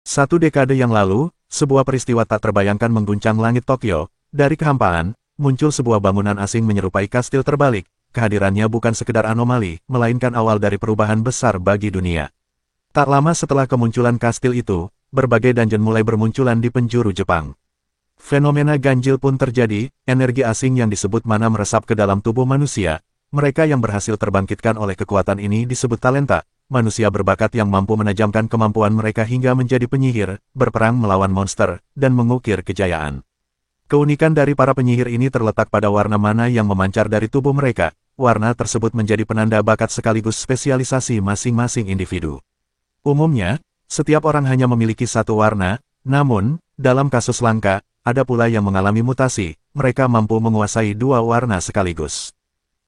Satu dekade yang lalu, sebuah peristiwa tak terbayangkan mengguncang langit Tokyo. Dari kehampaan, muncul sebuah bangunan asing menyerupai kastil terbalik. Kehadirannya bukan sekedar anomali, melainkan awal dari perubahan besar bagi dunia. Tak lama setelah kemunculan kastil itu, berbagai dungeon mulai bermunculan di penjuru Jepang. Fenomena ganjil pun terjadi, energi asing yang disebut mana meresap ke dalam tubuh manusia. Mereka yang berhasil terbangkitkan oleh kekuatan ini disebut talenta. Manusia berbakat yang mampu menajamkan kemampuan mereka hingga menjadi penyihir, berperang melawan monster, dan mengukir kejayaan. Keunikan dari para penyihir ini terletak pada warna mana yang memancar dari tubuh mereka. Warna tersebut menjadi penanda bakat sekaligus spesialisasi masing-masing individu. Umumnya, setiap orang hanya memiliki satu warna, namun, dalam kasus langka, ada pula yang mengalami mutasi, mereka mampu menguasai dua warna sekaligus.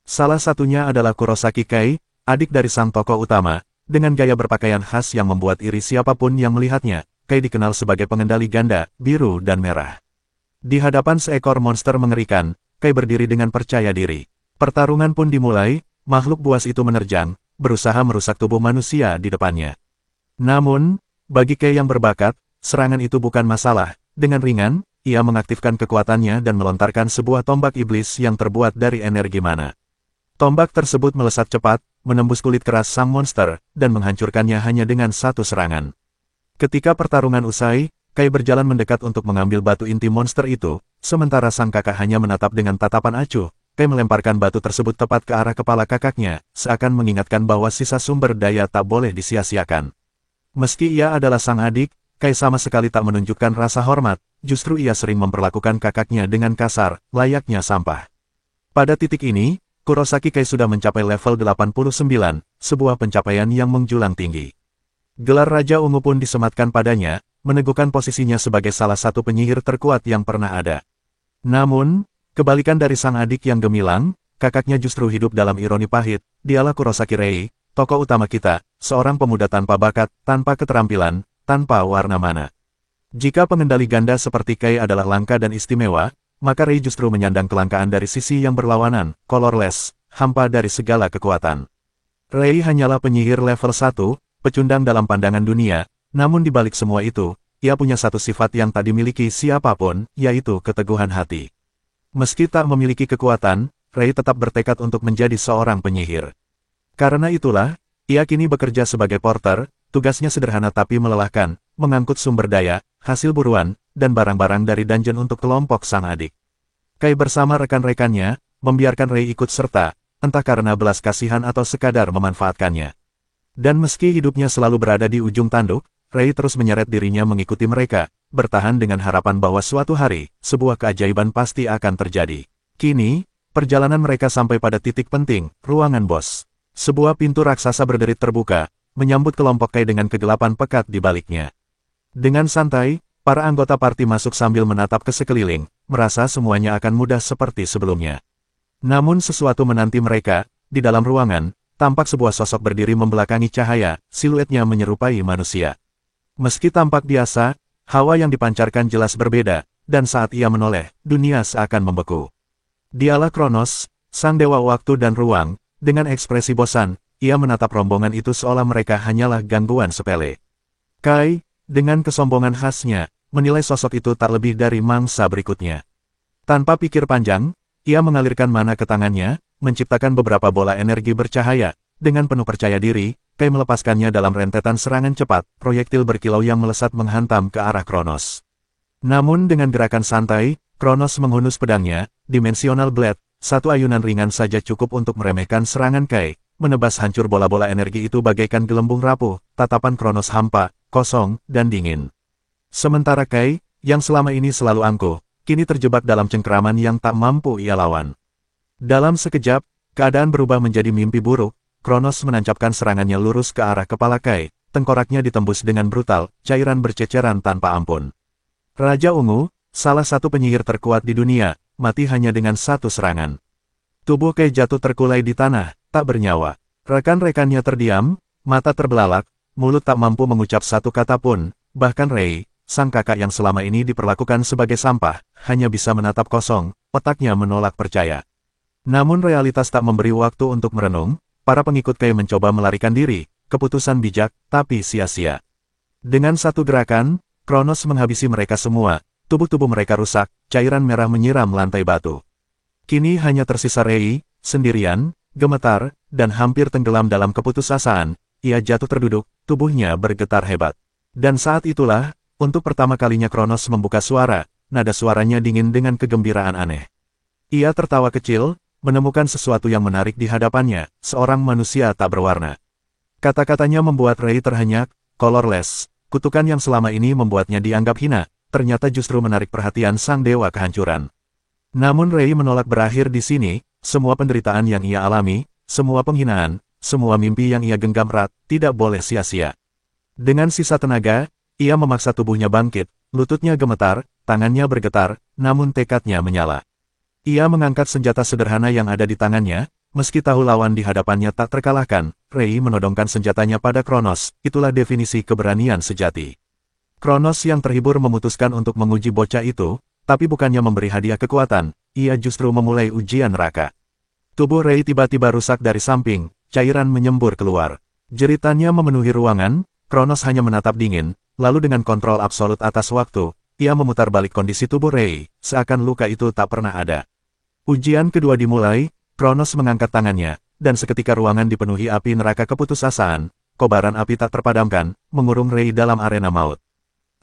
Salah satunya adalah Kurosaki Kai, adik dari sang tokoh utama, dengan gaya berpakaian khas yang membuat iri siapapun yang melihatnya. Kai dikenal sebagai pengendali ganda, biru dan merah. Di hadapan seekor monster mengerikan, Kai berdiri dengan percaya diri. Pertarungan pun dimulai, makhluk buas itu menerjang, berusaha merusak tubuh manusia di depannya. Namun, bagi Kai yang berbakat, serangan itu bukan masalah. Dengan ringan, ia mengaktifkan kekuatannya dan melontarkan sebuah tombak iblis yang terbuat dari energi mana. Tombak tersebut melesat cepat, menembus kulit keras sang monster, dan menghancurkannya hanya dengan satu serangan. Ketika pertarungan usai, Kai berjalan mendekat untuk mengambil batu inti monster itu, sementara sang kakak hanya menatap dengan tatapan acuh. Kai melemparkan batu tersebut tepat ke arah kepala kakaknya, seakan mengingatkan bahwa sisa sumber daya tak boleh disia-siakan. Meski ia adalah sang adik, Kai sama sekali tak menunjukkan rasa hormat, justru ia sering memperlakukan kakaknya dengan kasar, layaknya sampah. Pada titik ini, Kurosaki Kai sudah mencapai level 89, sebuah pencapaian yang menjulang tinggi. Gelar Raja Ungu pun disematkan padanya, meneguhkan posisinya sebagai salah satu penyihir terkuat yang pernah ada. Namun, kebalikan dari sang adik yang gemilang, kakaknya justru hidup dalam ironi pahit. Dialah Kurosaki Rei, tokoh utama kita, seorang pemuda tanpa bakat, tanpa keterampilan, tanpa warna mana. Jika pengendali ganda seperti Kai adalah langka dan istimewa, maka Rei justru menyandang kelangkaan dari sisi yang berlawanan, colorless, hampa dari segala kekuatan. Rei hanyalah penyihir level 1, pecundang dalam pandangan dunia, namun di balik semua itu, ia punya satu sifat yang tak dimiliki siapapun, yaitu keteguhan hati. Meski tak memiliki kekuatan, Rei tetap bertekad untuk menjadi seorang penyihir. Karena itulah, ia kini bekerja sebagai porter, tugasnya sederhana tapi melelahkan, mengangkut sumber daya, hasil buruan, dan barang-barang dari dungeon untuk kelompok sang adik. Kai bersama rekan-rekannya, membiarkan Rei ikut serta, entah karena belas kasihan atau sekadar memanfaatkannya. Dan meski hidupnya selalu berada di ujung tanduk, Rei terus menyeret dirinya mengikuti mereka, bertahan dengan harapan bahwa suatu hari, sebuah keajaiban pasti akan terjadi. Kini, perjalanan mereka sampai pada titik penting, ruangan bos. Sebuah pintu raksasa berderit terbuka, menyambut kelompok Kai dengan kegelapan pekat di baliknya. Dengan santai, para anggota parti masuk sambil menatap ke sekeliling, merasa semuanya akan mudah seperti sebelumnya. Namun sesuatu menanti mereka, di dalam ruangan, tampak sebuah sosok berdiri membelakangi cahaya, siluetnya menyerupai manusia. Meski tampak biasa, hawa yang dipancarkan jelas berbeda, dan saat ia menoleh, dunia seakan membeku. Dialah Kronos, sang dewa waktu dan ruang, dengan ekspresi bosan, ia menatap rombongan itu seolah mereka hanyalah gangguan sepele. Kai, dengan kesombongan khasnya, menilai sosok itu tak lebih dari mangsa berikutnya. Tanpa pikir panjang, ia mengalirkan mana ke tangannya, menciptakan beberapa bola energi bercahaya. Dengan penuh percaya diri, Kai melepaskannya dalam rentetan serangan cepat, proyektil berkilau yang melesat menghantam ke arah Kronos. Namun dengan gerakan santai, Kronos menghunus pedangnya, Dimensional Blade, satu ayunan ringan saja cukup untuk meremehkan serangan Kai, menebas hancur bola-bola energi itu bagaikan gelembung rapuh, tatapan Kronos hampa, kosong, dan dingin. Sementara Kai, yang selama ini selalu angkuh, kini terjebak dalam cengkeraman yang tak mampu ia lawan. Dalam sekejap, keadaan berubah menjadi mimpi buruk. Kronos menancapkan serangannya lurus ke arah kepala Kai, tengkoraknya ditembus dengan brutal, cairan berceceran tanpa ampun. Raja Ungu, salah satu penyihir terkuat di dunia, mati hanya dengan satu serangan. Tubuh Kai jatuh terkulai di tanah, tak bernyawa. Rekan-rekannya terdiam, mata terbelalak, mulut tak mampu mengucap satu kata pun, bahkan Rei, sang kakak yang selama ini diperlakukan sebagai sampah, hanya bisa menatap kosong, otaknya menolak percaya. Namun realitas tak memberi waktu untuk merenung, para pengikut Kai mencoba melarikan diri, keputusan bijak, tapi sia-sia. Dengan satu gerakan, Kronos menghabisi mereka semua, tubuh-tubuh mereka rusak, cairan merah menyiram lantai batu. Kini hanya tersisa Rei, sendirian, gemetar, dan hampir tenggelam dalam keputusasaan. Ia jatuh terduduk, tubuhnya bergetar hebat. Dan saat itulah, untuk pertama kalinya Kronos membuka suara, nada suaranya dingin dengan kegembiraan aneh. Ia tertawa kecil, menemukan sesuatu yang menarik di hadapannya, seorang manusia tak berwarna. Kata-katanya membuat Rei terhenyak, colorless, kutukan yang selama ini membuatnya dianggap hina, ternyata justru menarik perhatian sang dewa kehancuran. Namun Rei menolak berakhir di sini, semua penderitaan yang ia alami, semua penghinaan, semua mimpi yang ia genggam erat, tidak boleh sia-sia. Dengan sisa tenaga, ia memaksa tubuhnya bangkit, lututnya gemetar, tangannya bergetar, namun tekadnya menyala. Ia mengangkat senjata sederhana yang ada di tangannya, meski tahu lawan di hadapannya tak terkalahkan, Rei menodongkan senjatanya pada Kronos, itulah definisi keberanian sejati. Kronos yang terhibur memutuskan untuk menguji bocah itu, tapi bukannya memberi hadiah kekuatan, ia justru memulai ujian neraka. Tubuh Rei tiba-tiba rusak dari samping, cairan menyembur keluar. Jeritannya memenuhi ruangan, Kronos hanya menatap dingin, lalu dengan kontrol absolut atas waktu, ia memutar balik kondisi tubuh Rei, seakan luka itu tak pernah ada. Ujian kedua dimulai, Kronos mengangkat tangannya, dan seketika ruangan dipenuhi api neraka keputusasaan, kobaran api tak terpadamkan, mengurung Rei dalam arena maut.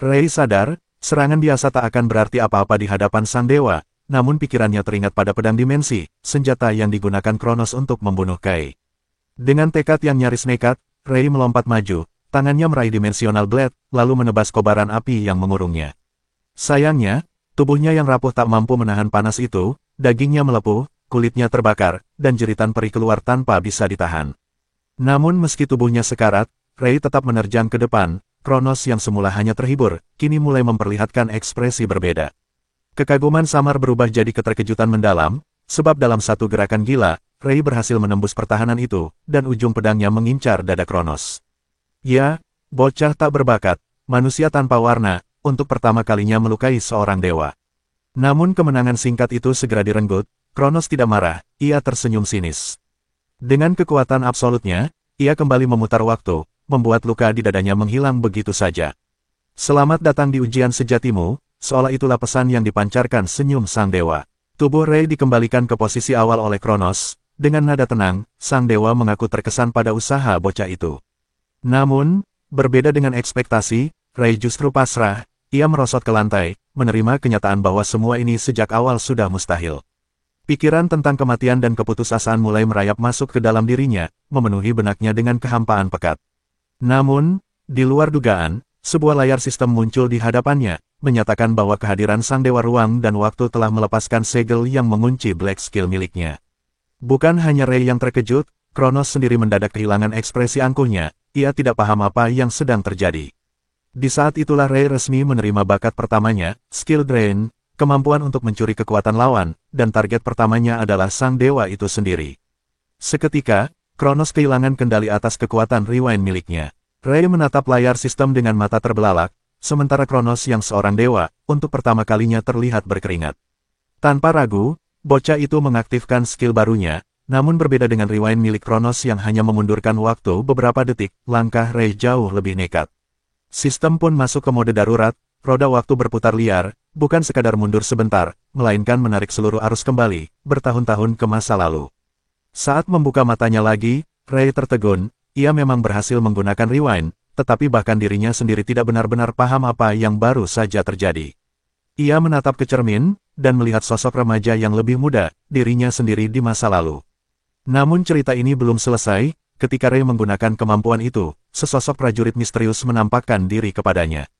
Rei sadar, serangan biasa tak akan berarti apa-apa di hadapan sang dewa, namun pikirannya teringat pada pedang dimensi, senjata yang digunakan Kronos untuk membunuh Kai. Dengan tekad yang nyaris nekat, Rei melompat maju, tangannya meraih dimensional blade, lalu menebas kobaran api yang mengurungnya. Sayangnya, tubuhnya yang rapuh tak mampu menahan panas itu, dagingnya melepuh, kulitnya terbakar, dan jeritan perih keluar tanpa bisa ditahan. Namun meski tubuhnya sekarat, Rei tetap menerjang ke depan, Kronos yang semula hanya terhibur, kini mulai memperlihatkan ekspresi berbeda. Kekaguman samar berubah jadi keterkejutan mendalam, sebab dalam satu gerakan gila, Rei berhasil menembus pertahanan itu, dan ujung pedangnya mengincar dada Kronos. Ya, bocah tak berbakat, manusia tanpa warna, untuk pertama kalinya melukai seorang dewa. Namun kemenangan singkat itu segera direnggut, Kronos tidak marah, ia tersenyum sinis. Dengan kekuatan absolutnya, ia kembali memutar waktu, membuat luka di dadanya menghilang begitu saja. Selamat datang di ujian sejatimu, seolah itulah pesan yang dipancarkan senyum sang dewa. Tubuh Rei dikembalikan ke posisi awal oleh Kronos, dengan nada tenang, sang dewa mengaku terkesan pada usaha bocah itu. Namun, berbeda dengan ekspektasi, Rei justru pasrah, ia merosot ke lantai, menerima kenyataan bahwa semua ini sejak awal sudah mustahil. Pikiran tentang kematian dan keputusasaan mulai merayap masuk ke dalam dirinya, memenuhi benaknya dengan kehampaan pekat. Namun, di luar dugaan, sebuah layar sistem muncul di hadapannya, menyatakan bahwa kehadiran sang dewa ruang dan waktu telah melepaskan segel yang mengunci Black Skill miliknya. Bukan hanya Rei yang terkejut, Kronos sendiri mendadak kehilangan ekspresi angkuhnya, ia tidak paham apa yang sedang terjadi. Di saat itulah Rei resmi menerima bakat pertamanya, Skill Drain, kemampuan untuk mencuri kekuatan lawan, dan target pertamanya adalah sang dewa itu sendiri. Seketika, Kronos kehilangan kendali atas kekuatan rewind miliknya. Rei menatap layar sistem dengan mata terbelalak, sementara Kronos yang seorang dewa, untuk pertama kalinya terlihat berkeringat. Tanpa ragu, bocah itu mengaktifkan skill barunya, namun berbeda dengan rewind milik Kronos yang hanya memundurkan waktu beberapa detik, langkah Rei jauh lebih nekat. Sistem pun masuk ke mode darurat, roda waktu berputar liar, bukan sekadar mundur sebentar, melainkan menarik seluruh arus kembali, bertahun-tahun ke masa lalu. Saat membuka matanya lagi, Rei tertegun, ia memang berhasil menggunakan rewind, tetapi bahkan dirinya sendiri tidak benar-benar paham apa yang baru saja terjadi. Ia menatap ke cermin, dan melihat sosok remaja yang lebih muda, dirinya sendiri di masa lalu. Namun cerita ini belum selesai, ketika Rei menggunakan kemampuan itu, sesosok prajurit misterius menampakkan diri kepadanya.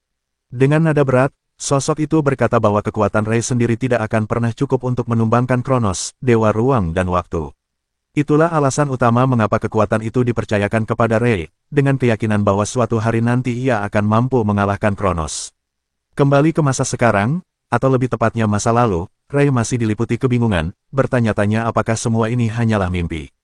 Dengan nada berat, sosok itu berkata bahwa kekuatan Rei sendiri tidak akan pernah cukup untuk menumbangkan Kronos, dewa ruang dan waktu. Itulah alasan utama mengapa kekuatan itu dipercayakan kepada Rei, dengan keyakinan bahwa suatu hari nanti ia akan mampu mengalahkan Kronos. Kembali ke masa sekarang, atau lebih tepatnya masa lalu, Rei masih diliputi kebingungan, bertanya-tanya apakah semua ini hanyalah mimpi.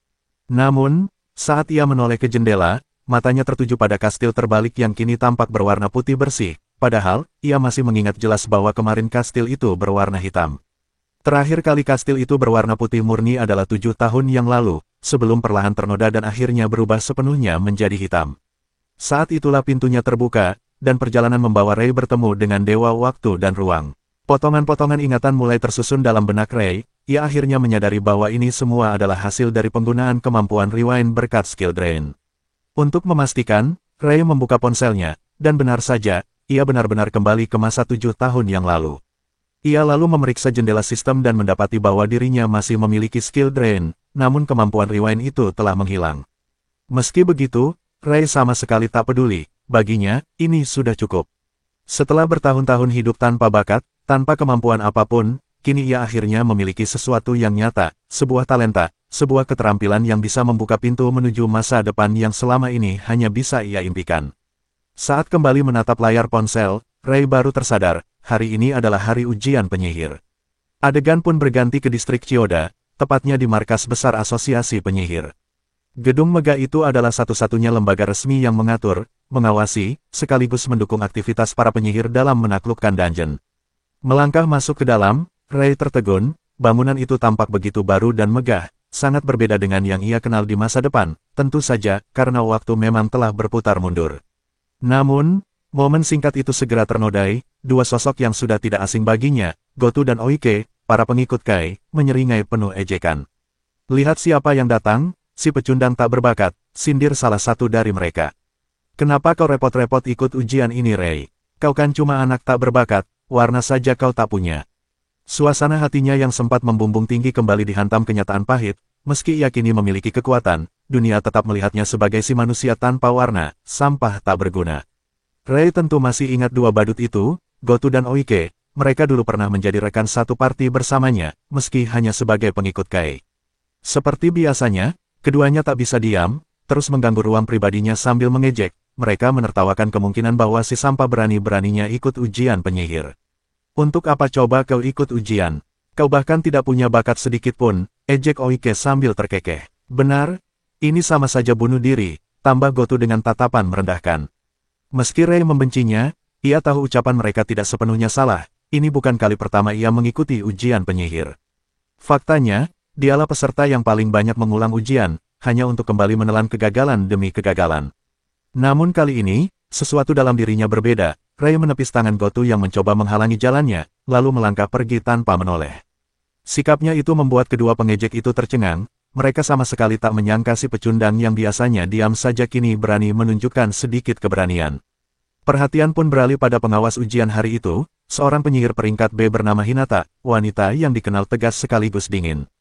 Namun, saat ia menoleh ke jendela, matanya tertuju pada kastil terbalik yang kini tampak berwarna putih bersih, padahal, ia masih mengingat jelas bahwa kemarin kastil itu berwarna hitam. Terakhir kali kastil itu berwarna putih murni adalah 7 tahun yang lalu, sebelum perlahan ternoda dan akhirnya berubah sepenuhnya menjadi hitam. Saat itulah pintunya terbuka, dan perjalanan membawa Ray bertemu dengan Dewa Waktu dan Ruang. Potongan-potongan ingatan mulai tersusun dalam benak Ray, ia akhirnya menyadari bahwa ini semua adalah hasil dari penggunaan kemampuan rewind berkat skill drain. Untuk memastikan, Ray membuka ponselnya, dan benar saja, ia benar-benar kembali ke masa 7 tahun yang lalu. Ia lalu memeriksa jendela sistem dan mendapati bahwa dirinya masih memiliki skill drain, namun kemampuan rewind itu telah menghilang. Meski begitu, Ray sama sekali tak peduli, baginya, ini sudah cukup. Setelah bertahun-tahun hidup tanpa bakat, tanpa kemampuan apapun, kini ia akhirnya memiliki sesuatu yang nyata, sebuah talenta, sebuah keterampilan yang bisa membuka pintu menuju masa depan yang selama ini hanya bisa ia impikan. Saat kembali menatap layar ponsel, Ray baru tersadar, hari ini adalah hari ujian penyihir. Adegan pun berganti ke distrik Chiyoda, tepatnya di markas besar asosiasi penyihir. Gedung megah itu adalah satu-satunya lembaga resmi yang mengatur, mengawasi, sekaligus mendukung aktivitas para penyihir dalam menaklukkan dungeon. Melangkah masuk ke dalam, Ray tertegun, bangunan itu tampak begitu baru dan megah, sangat berbeda dengan yang ia kenal di masa depan, tentu saja, karena waktu memang telah berputar mundur. Namun, momen singkat itu segera ternodai, dua sosok yang sudah tidak asing baginya, Goto dan Oike, para pengikut Kai, menyeringai penuh ejekan. Lihat siapa yang datang, si pecundang tak berbakat, sindir salah satu dari mereka. Kenapa kau repot-repot ikut ujian ini, Ray? Kau kan cuma anak tak berbakat, warna saja kau tak punya. Suasana hatinya yang sempat membumbung tinggi kembali dihantam kenyataan pahit, meski ia kini memiliki kekuatan, dunia tetap melihatnya sebagai si manusia tanpa warna, sampah tak berguna. Ray tentu masih ingat dua badut itu, Goto dan Oike, mereka dulu pernah menjadi rekan satu parti bersamanya, meski hanya sebagai pengikut Kai. Seperti biasanya, keduanya tak bisa diam, terus mengganggu ruang pribadinya sambil mengejek, mereka menertawakan kemungkinan bahwa si sampah berani-beraninya ikut ujian penyihir. Untuk apa coba kau ikut ujian? Kau bahkan tidak punya bakat sedikit pun, ejek Oike sambil terkekeh. Benar, ini sama saja bunuh diri, tambah Goto dengan tatapan merendahkan. Meski Ray membencinya, ia tahu ucapan mereka tidak sepenuhnya salah, ini bukan kali pertama ia mengikuti ujian penyihir. Faktanya, dialah peserta yang paling banyak mengulang ujian, hanya untuk kembali menelan kegagalan demi kegagalan. Namun kali ini, sesuatu dalam dirinya berbeda, Ray menepis tangan Goto yang mencoba menghalangi jalannya, lalu melangkah pergi tanpa menoleh. Sikapnya itu membuat kedua pengejek itu tercengang, mereka sama sekali tak menyangka si pecundang yang biasanya diam saja kini berani menunjukkan sedikit keberanian. Perhatian pun beralih pada pengawas ujian hari itu, seorang penyihir peringkat B bernama Hinata, wanita yang dikenal tegas sekaligus dingin.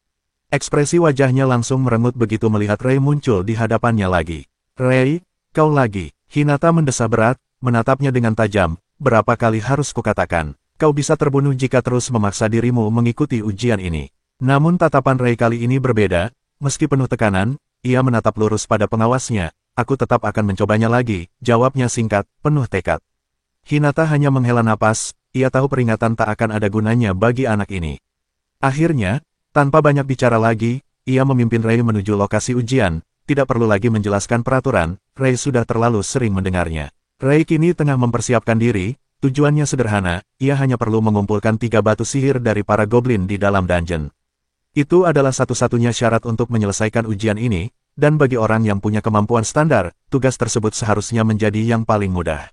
Ekspresi wajahnya langsung merengut begitu melihat Ray muncul di hadapannya lagi. Ray, kau lagi, Hinata mendesah berat, menatapnya dengan tajam, berapa kali harus kukatakan, kau bisa terbunuh jika terus memaksa dirimu mengikuti ujian ini. Namun tatapan Ray kali ini berbeda, meski penuh tekanan, ia menatap lurus pada pengawasnya, aku tetap akan mencobanya lagi, jawabnya singkat, penuh tekad. Hinata hanya menghela napas, ia tahu peringatan tak akan ada gunanya bagi anak ini. Akhirnya, tanpa banyak bicara lagi, ia memimpin Ray menuju lokasi ujian, tidak perlu lagi menjelaskan peraturan, Ray sudah terlalu sering mendengarnya. Ray kini tengah mempersiapkan diri, tujuannya sederhana, ia hanya perlu mengumpulkan 3 batu sihir dari para goblin di dalam dungeon. Itu adalah satu-satunya syarat untuk menyelesaikan ujian ini, dan bagi orang yang punya kemampuan standar, tugas tersebut seharusnya menjadi yang paling mudah.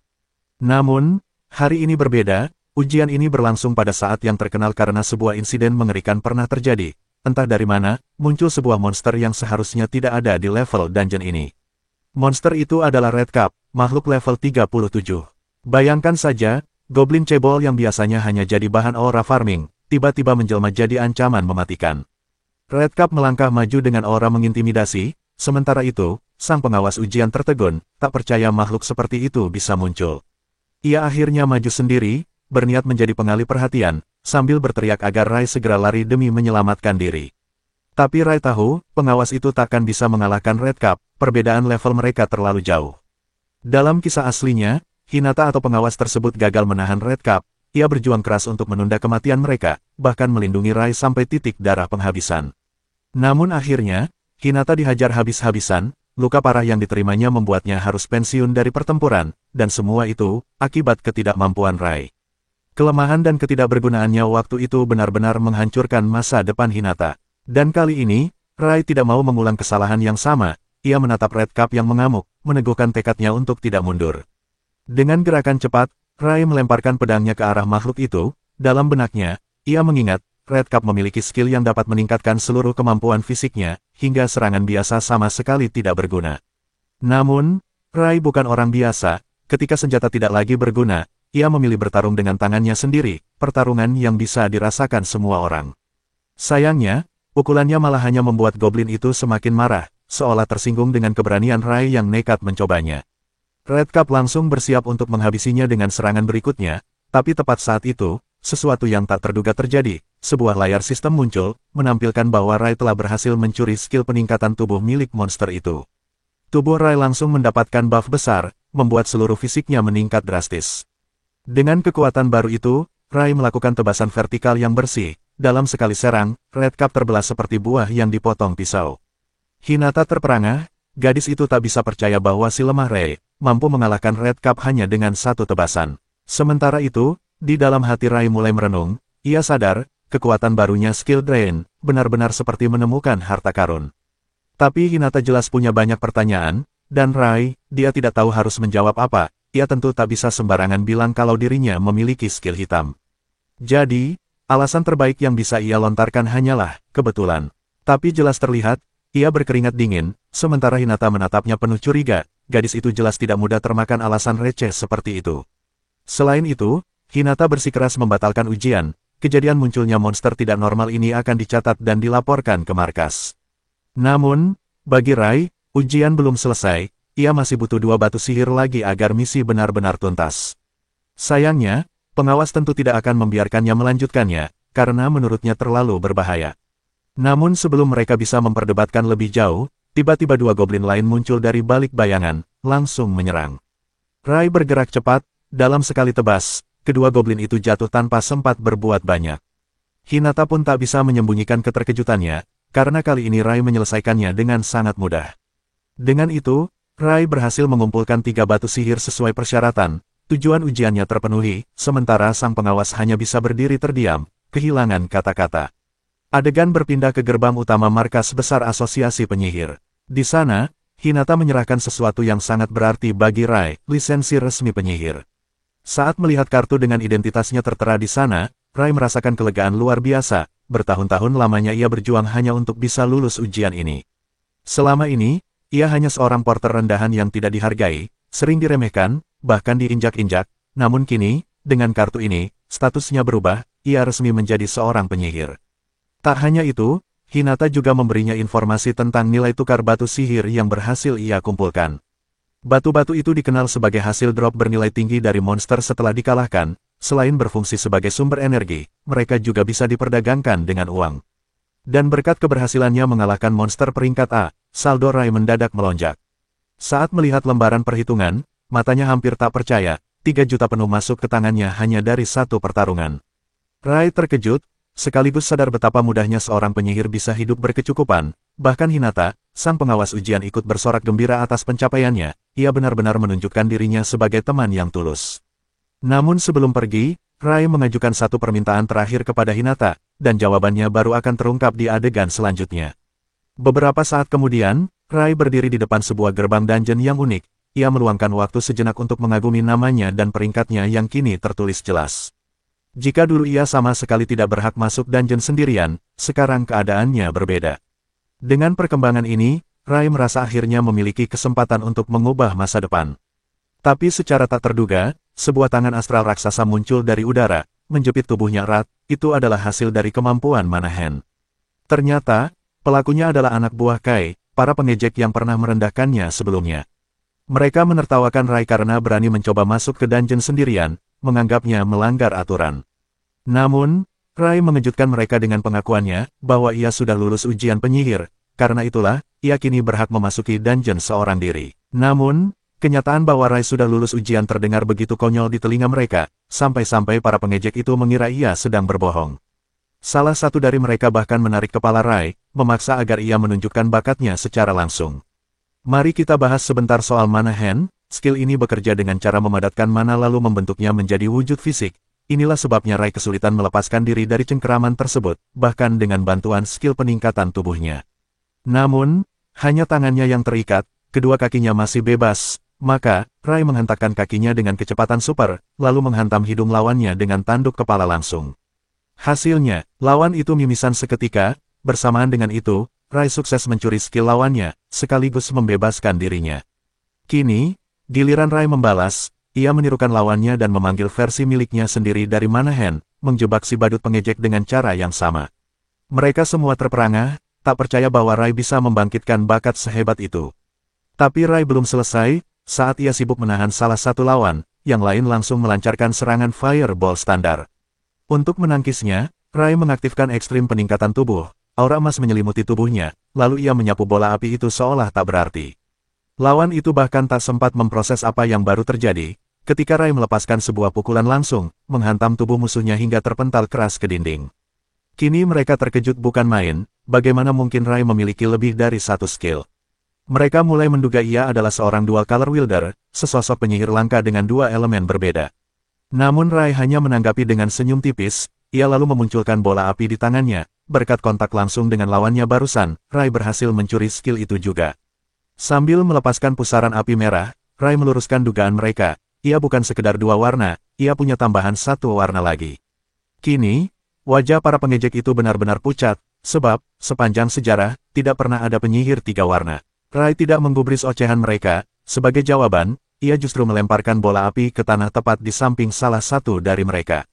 Namun, hari ini berbeda, ujian ini berlangsung pada saat yang terkenal karena sebuah insiden mengerikan pernah terjadi, entah dari mana, muncul sebuah monster yang seharusnya tidak ada di level dungeon ini. Monster itu adalah Red Cup, makhluk level 37. Bayangkan saja, goblin cebol yang biasanya hanya jadi bahan aura farming, tiba-tiba menjelma jadi ancaman mematikan. Red Cup melangkah maju dengan aura mengintimidasi, sementara itu, sang pengawas ujian tertegun, tak percaya makhluk seperti itu bisa muncul. Ia akhirnya maju sendiri, berniat menjadi pengalih perhatian, sambil berteriak agar Ray segera lari demi menyelamatkan diri. Tapi Ray tahu, pengawas itu takkan bisa mengalahkan Red Cup, perbedaan level mereka terlalu jauh. Dalam kisah aslinya, Hinata atau pengawas tersebut gagal menahan Red Cup, ia berjuang keras untuk menunda kematian mereka, bahkan melindungi Ray sampai titik darah penghabisan. Namun akhirnya, Hinata dihajar habis-habisan, luka parah yang diterimanya membuatnya harus pensiun dari pertempuran, dan semua itu, akibat ketidakmampuan Ray. Kelemahan dan ketidakbergunaannya waktu itu benar-benar menghancurkan masa depan Hinata. Dan kali ini, Ray tidak mau mengulang kesalahan yang sama, ia menatap Red Cup yang mengamuk, meneguhkan tekadnya untuk tidak mundur. Dengan gerakan cepat, Rai melemparkan pedangnya ke arah makhluk itu. Dalam benaknya, ia mengingat, Red Cup memiliki skill yang dapat meningkatkan seluruh kemampuan fisiknya, hingga serangan biasa sama sekali tidak berguna. Namun, Rai bukan orang biasa, ketika senjata tidak lagi berguna, ia memilih bertarung dengan tangannya sendiri, pertarungan yang bisa dirasakan semua orang. Sayangnya, pukulannya malah hanya membuat goblin itu semakin marah, seolah tersinggung dengan keberanian Rai yang nekat mencobanya. Red Cup langsung bersiap untuk menghabisinya dengan serangan berikutnya, tapi tepat saat itu, sesuatu yang tak terduga terjadi. Sebuah layar sistem muncul, menampilkan bahwa Rai telah berhasil mencuri skill peningkatan tubuh milik monster itu. Tubuh Rai langsung mendapatkan buff besar, membuat seluruh fisiknya meningkat drastis. Dengan kekuatan baru itu, Rai melakukan tebasan vertikal yang bersih. Dalam sekali serang, Red Cup terbelah seperti buah yang dipotong pisau. Hinata terperangah, gadis itu tak bisa percaya bahwa si lemah Rai mampu mengalahkan Red Cup hanya dengan satu tebasan. Sementara itu, di dalam hati Rai mulai merenung, ia sadar, kekuatan barunya skill Drain, benar-benar seperti menemukan harta karun. Tapi Hinata jelas punya banyak pertanyaan, dan Rai, dia tidak tahu harus menjawab apa, ia tentu tak bisa sembarangan bilang kalau dirinya memiliki skill hitam. Jadi, alasan terbaik yang bisa ia lontarkan hanyalah, kebetulan. Tapi jelas terlihat, ia berkeringat dingin, sementara Hinata menatapnya penuh curiga, gadis itu jelas tidak mudah termakan alasan receh seperti itu. Selain itu, Hinata bersikeras membatalkan ujian. Kejadian munculnya monster tidak normal ini akan dicatat dan dilaporkan ke markas. Namun, bagi Rai, ujian belum selesai, ia masih butuh 2 batu sihir lagi agar misi benar-benar tuntas. Sayangnya, pengawas tentu tidak akan membiarkannya melanjutkannya, karena menurutnya terlalu berbahaya. Namun sebelum mereka bisa memperdebatkan lebih jauh, tiba-tiba 2 goblin lain muncul dari balik bayangan, langsung menyerang. Rai bergerak cepat, dalam sekali tebas, kedua goblin itu jatuh tanpa sempat berbuat banyak. Hinata pun tak bisa menyembunyikan keterkejutannya, karena kali ini Rai menyelesaikannya dengan sangat mudah. Dengan itu, Rai berhasil mengumpulkan 3 batu sihir sesuai persyaratan, tujuan ujiannya terpenuhi, sementara sang pengawas hanya bisa berdiri terdiam, kehilangan kata-kata. Adegan berpindah ke gerbang utama markas besar asosiasi penyihir. Di sana, Hinata menyerahkan sesuatu yang sangat berarti bagi Rai, lisensi resmi penyihir. Saat melihat kartu dengan identitasnya tertera di sana, Rai merasakan kelegaan luar biasa, bertahun-tahun lamanya ia berjuang hanya untuk bisa lulus ujian ini. Selama ini, ia hanya seorang porter rendahan yang tidak dihargai, sering diremehkan, bahkan diinjak-injak, namun kini, dengan kartu ini, statusnya berubah, ia resmi menjadi seorang penyihir. Tak hanya itu, Hinata juga memberinya informasi tentang nilai tukar batu sihir yang berhasil ia kumpulkan. Batu-batu itu dikenal sebagai hasil drop bernilai tinggi dari monster setelah dikalahkan, selain berfungsi sebagai sumber energi, mereka juga bisa diperdagangkan dengan uang. Dan berkat keberhasilannya mengalahkan monster peringkat A, saldo Rai mendadak melonjak. Saat melihat lembaran perhitungan, matanya hampir tak percaya, 3 juta penuh masuk ke tangannya hanya dari satu pertarungan. Rai terkejut, sekaligus sadar betapa mudahnya seorang penyihir bisa hidup berkecukupan, bahkan Hinata, sang pengawas ujian ikut bersorak gembira atas pencapaiannya, ia benar-benar menunjukkan dirinya sebagai teman yang tulus. Namun sebelum pergi, Rai mengajukan satu permintaan terakhir kepada Hinata, dan jawabannya baru akan terungkap di adegan selanjutnya. Beberapa saat kemudian, Rai berdiri di depan sebuah gerbang dungeon yang unik, ia meluangkan waktu sejenak untuk mengagumi namanya dan peringkatnya yang kini tertulis jelas. Jika dulu ia sama sekali tidak berhak masuk dungeon sendirian, sekarang keadaannya berbeda. Dengan perkembangan ini, Rai merasa akhirnya memiliki kesempatan untuk mengubah masa depan. Tapi secara tak terduga, sebuah tangan astral raksasa muncul dari udara, menjepit tubuhnya erat, itu adalah hasil dari kemampuan Manahen. Ternyata, pelakunya adalah anak buah Kai, para pengejek yang pernah merendahkannya sebelumnya. Mereka menertawakan Rai karena berani mencoba masuk ke dungeon sendirian, menganggapnya melanggar aturan. Namun, Rai mengejutkan mereka dengan pengakuannya, bahwa ia sudah lulus ujian penyihir, karena itulah, ia kini berhak memasuki dungeon seorang diri. Namun, kenyataan bahwa Rai sudah lulus ujian terdengar begitu konyol di telinga mereka, sampai-sampai para pengejek itu mengira ia sedang berbohong. Salah satu dari mereka bahkan menarik kepala Rai, memaksa agar ia menunjukkan bakatnya secara langsung. Mari kita bahas sebentar soal Manahen. Skill ini bekerja dengan cara memadatkan mana lalu membentuknya menjadi wujud fisik. Inilah sebabnya Rai kesulitan melepaskan diri dari cengkeraman tersebut, bahkan dengan bantuan skill peningkatan tubuhnya. Namun, hanya tangannya yang terikat, kedua kakinya masih bebas, Maka, Rai menghentakkan kakinya dengan kecepatan super, lalu menghantam hidung lawannya dengan tanduk kepala langsung. Hasilnya, lawan itu mimisan seketika, bersamaan dengan itu, Rai sukses mencuri skill lawannya, sekaligus membebaskan dirinya. Kini, giliran Rai membalas, ia menirukan lawannya dan memanggil versi miliknya sendiri dari Manahan, menjebak si badut pengejek dengan cara yang sama. Mereka semua terperangah, tak percaya bahwa Rai bisa membangkitkan bakat sehebat itu. Tapi Rai belum selesai, saat ia sibuk menahan salah satu lawan, yang lain langsung melancarkan serangan fireball standar. Untuk menangkisnya, Rai mengaktifkan ekstrim peningkatan tubuh, aura emas menyelimuti tubuhnya, lalu ia menyapu bola api itu seolah tak berarti. Lawan itu bahkan tak sempat memproses apa yang baru terjadi, ketika Rai melepaskan sebuah pukulan langsung, menghantam tubuh musuhnya hingga terpental keras ke dinding. Kini mereka terkejut bukan main, bagaimana mungkin Rai memiliki lebih dari satu skill. Mereka mulai menduga ia adalah seorang dual color wielder, sesosok penyihir langka dengan dua elemen berbeda. Namun Rai hanya menanggapi dengan senyum tipis, ia lalu memunculkan bola api di tangannya, berkat kontak langsung dengan lawannya barusan, Rai berhasil mencuri skill itu juga. Sambil melepaskan pusaran api merah, Rai meluruskan dugaan mereka. Ia bukan sekedar dua warna, ia punya tambahan satu warna lagi. Kini, wajah para pengejek itu benar-benar pucat, sebab, sepanjang sejarah, tidak pernah ada penyihir tiga warna. Rai tidak menggubris ocehan mereka, sebagai jawaban, ia justru melemparkan bola api ke tanah tepat di samping salah satu dari mereka.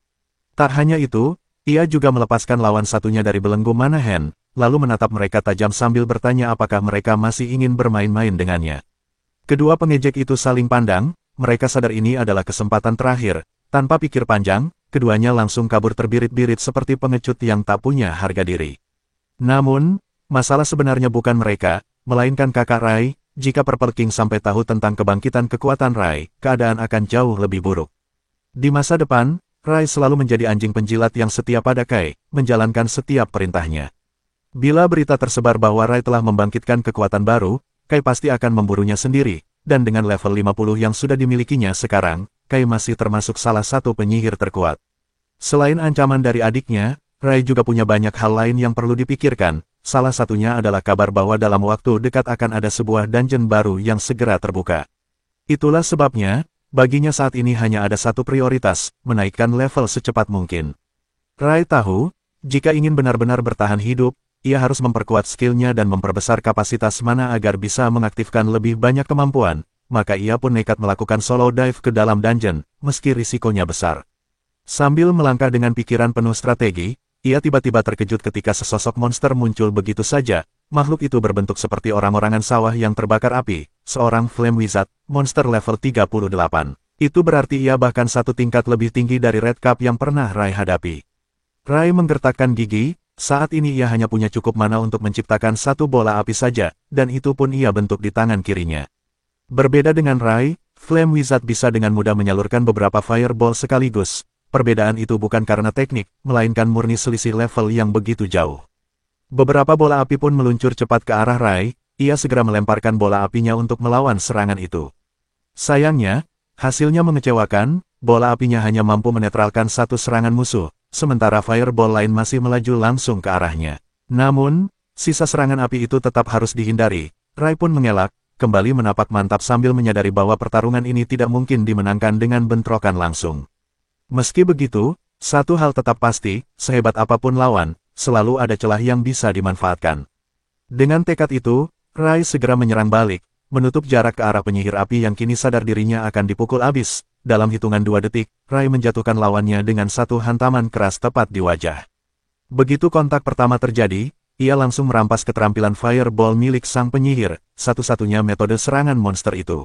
Tak hanya itu, ia juga melepaskan lawan satunya dari belenggu Manahan, lalu menatap mereka tajam sambil bertanya apakah mereka masih ingin bermain-main dengannya. Kedua pengejek itu saling pandang. Mereka sadar ini adalah kesempatan terakhir, tanpa pikir panjang, keduanya langsung kabur terbirit-birit seperti pengecut yang tak punya harga diri. Namun, masalah sebenarnya bukan mereka, melainkan kakak Rai. Jika Purple King sampai tahu tentang kebangkitan kekuatan Rai, keadaan akan jauh lebih buruk. Di masa depan, Rai selalu menjadi anjing penjilat yang setia pada Kai, menjalankan setiap perintahnya. Bila berita tersebar bahwa Rai telah membangkitkan kekuatan baru, Kai pasti akan memburunya sendiri. Dan dengan level 50 yang sudah dimilikinya sekarang, Kai masih termasuk salah satu penyihir terkuat. Selain ancaman dari adiknya, Rai juga punya banyak hal lain yang perlu dipikirkan, salah satunya adalah kabar bahwa dalam waktu dekat akan ada sebuah dungeon baru yang segera terbuka. Itulah sebabnya, baginya saat ini hanya ada satu prioritas, menaikkan level secepat mungkin. Rai tahu, jika ingin benar-benar bertahan hidup, ia harus memperkuat skillnya dan memperbesar kapasitas mana agar bisa mengaktifkan lebih banyak kemampuan, maka ia pun nekat melakukan solo dive ke dalam dungeon, meski risikonya besar. Sambil melangkah dengan pikiran penuh strategi, ia tiba-tiba terkejut ketika sesosok monster muncul begitu saja. Makhluk itu berbentuk seperti orang-orangan sawah yang terbakar api, seorang flame wizard, monster level 38. Itu berarti ia bahkan satu tingkat lebih tinggi dari Red Cup yang pernah Rai hadapi. Rai menggertakkan gigi. Saat ini ia hanya punya cukup mana untuk menciptakan satu bola api saja, dan itu pun ia bentuk di tangan kirinya. Berbeda dengan Rai, Flame Wizard bisa dengan mudah menyalurkan beberapa fireball sekaligus. Perbedaan itu bukan karena teknik, melainkan murni selisih level yang begitu jauh. Beberapa bola api pun meluncur cepat ke arah Rai, ia segera melemparkan bola apinya untuk melawan serangan itu. Sayangnya, hasilnya mengecewakan, bola apinya hanya mampu menetralkan satu serangan musuh. Sementara fireball lain masih melaju langsung ke arahnya. Namun, sisa serangan api itu tetap harus dihindari. Rai pun mengelak, kembali menapak mantap sambil menyadari bahwa pertarungan ini tidak mungkin dimenangkan dengan bentrokan langsung. Meski begitu, satu hal tetap pasti, sehebat apapun lawan, selalu ada celah yang bisa dimanfaatkan. Dengan tekad itu, Rai segera menyerang balik, menutup jarak ke arah penyihir api yang kini sadar dirinya akan dipukul habis. Dalam hitungan 2 detik, Rai menjatuhkan lawannya dengan satu hantaman keras tepat di wajah. Begitu kontak pertama terjadi, ia langsung merampas keterampilan fireball milik sang penyihir, satu-satunya metode serangan monster itu.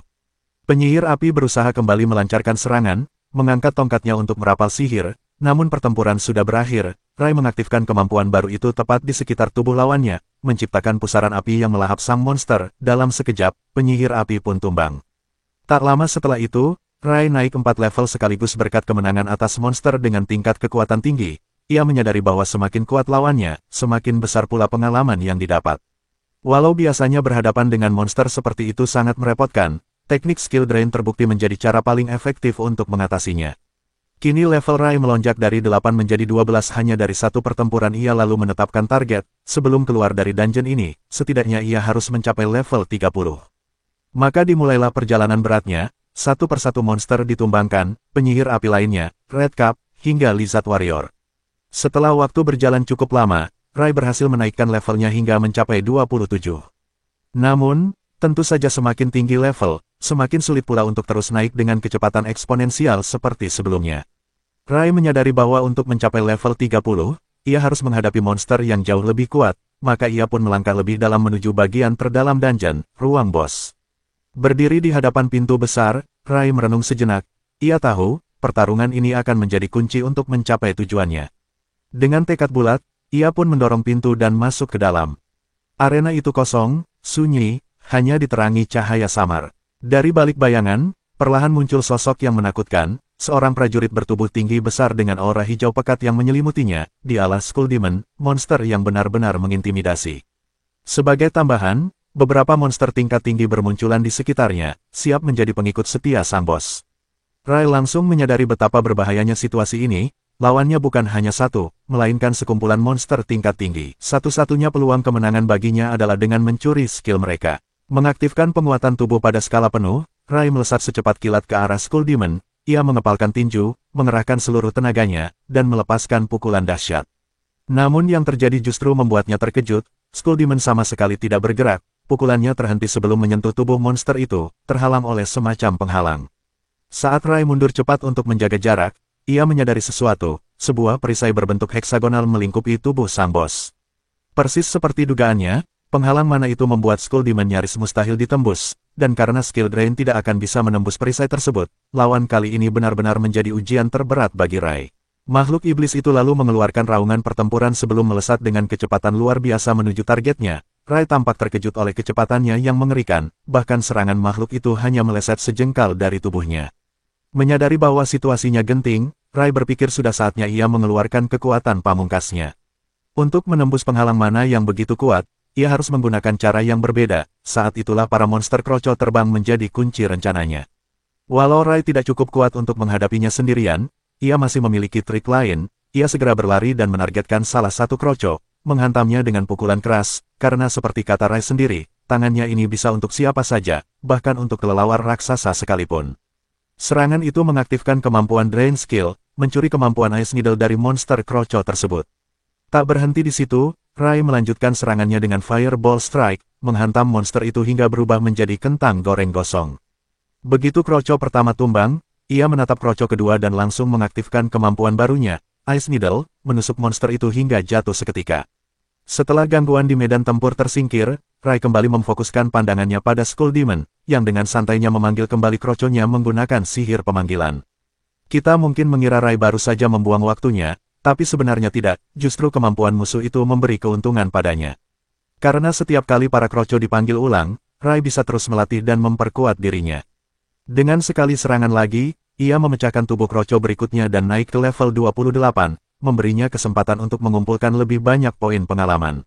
Penyihir api berusaha kembali melancarkan serangan, mengangkat tongkatnya untuk merapal sihir, namun pertempuran sudah berakhir. Rai mengaktifkan kemampuan baru itu tepat di sekitar tubuh lawannya, menciptakan pusaran api yang melahap sang monster. Dalam sekejap, penyihir api pun tumbang. Tak lama setelah itu, Rai naik 4 level sekaligus berkat kemenangan atas monster dengan tingkat kekuatan tinggi. Ia menyadari bahwa semakin kuat lawannya, semakin besar pula pengalaman yang didapat. Walau biasanya berhadapan dengan monster seperti itu sangat merepotkan, teknik skill drain terbukti menjadi cara paling efektif untuk mengatasinya. Kini level Rai melonjak dari 8 menjadi 12 hanya dari satu pertempuran. Ia lalu menetapkan target, sebelum keluar dari dungeon ini, setidaknya ia harus mencapai level 30. Maka dimulailah perjalanan beratnya, satu persatu monster ditumbangkan, penyihir api lainnya, Red Cup, hingga Lizard Warrior. Setelah waktu berjalan cukup lama, Rai berhasil menaikkan levelnya hingga mencapai 27. Namun, tentu saja semakin tinggi level, semakin sulit pula untuk terus naik dengan kecepatan eksponensial seperti sebelumnya. Rai menyadari bahwa untuk mencapai level 30, ia harus menghadapi monster yang jauh lebih kuat, maka ia pun melangkah lebih dalam menuju bagian terdalam dungeon, ruang bos. Berdiri di hadapan pintu besar, Rai merenung sejenak. Ia tahu, pertarungan ini akan menjadi kunci untuk mencapai tujuannya. Dengan tekad bulat, ia pun mendorong pintu dan masuk ke dalam. Arena itu kosong, sunyi, hanya diterangi cahaya samar. Dari balik bayangan, perlahan muncul sosok yang menakutkan, seorang prajurit bertubuh tinggi besar dengan aura hijau pekat yang menyelimutinya, dialah Skull Demon, monster yang benar-benar mengintimidasi. Sebagai tambahan, beberapa monster tingkat tinggi bermunculan di sekitarnya, siap menjadi pengikut setia sang bos. Rai langsung menyadari betapa berbahayanya situasi ini, lawannya bukan hanya satu, melainkan sekumpulan monster tingkat tinggi. Satu-satunya peluang kemenangan baginya adalah dengan mencuri skill mereka. Mengaktifkan penguatan tubuh pada skala penuh, Rai melesat secepat kilat ke arah Skull Demon. Ia mengepalkan tinju, mengerahkan seluruh tenaganya, dan melepaskan pukulan dahsyat. Namun yang terjadi justru membuatnya terkejut, Skull Demon sama sekali tidak bergerak, pukulannya terhenti sebelum menyentuh tubuh monster itu, terhalang oleh semacam penghalang. Saat Rai mundur cepat untuk menjaga jarak, ia menyadari sesuatu, sebuah perisai berbentuk heksagonal melingkupi tubuh sang bos. Persis seperti dugaannya, penghalang mana itu membuat Skull Demon nyaris mustahil ditembus, dan karena skill drain tidak akan bisa menembus perisai tersebut, lawan kali ini benar-benar menjadi ujian terberat bagi Rai. Makhluk iblis itu lalu mengeluarkan raungan pertempuran sebelum melesat dengan kecepatan luar biasa menuju targetnya. Rai tampak terkejut oleh kecepatannya yang mengerikan, bahkan serangan makhluk itu hanya meleset sejengkal dari tubuhnya. Menyadari bahwa situasinya genting, Rai berpikir sudah saatnya ia mengeluarkan kekuatan pamungkasnya. Untuk menembus penghalang mana yang begitu kuat, ia harus menggunakan cara yang berbeda. Saat itulah para monster kroco terbang menjadi kunci rencananya. Walau Rai tidak cukup kuat untuk menghadapinya sendirian, ia masih memiliki trik lain. Ia segera berlari dan menargetkan salah satu kroco, menghantamnya dengan pukulan keras, karena seperti kata Rai sendiri, tangannya ini bisa untuk siapa saja, bahkan untuk kelelawar raksasa sekalipun. Serangan itu mengaktifkan kemampuan Drain Skill, mencuri kemampuan Ice Needle dari monster kroco tersebut. Tak berhenti di situ, Rai melanjutkan serangannya dengan Fireball Strike, menghantam monster itu hingga berubah menjadi kentang goreng gosong. Begitu kroco pertama tumbang, ia menatap kroco kedua dan langsung mengaktifkan kemampuan barunya, Ice Needle, menusuk monster itu hingga jatuh seketika. Setelah gangguan di medan tempur tersingkir, Rai kembali memfokuskan pandangannya pada Skull Demon, yang dengan santainya memanggil kembali kroconya menggunakan sihir pemanggilan. Kita mungkin mengira Rai baru saja membuang waktunya, tapi sebenarnya tidak, justru kemampuan musuh itu memberi keuntungan padanya. Karena setiap kali para kroco dipanggil ulang, Rai bisa terus melatih dan memperkuat dirinya. Dengan sekali serangan lagi, ia memecahkan tubuh kroco berikutnya dan naik ke level 28, memberinya kesempatan untuk mengumpulkan lebih banyak poin pengalaman.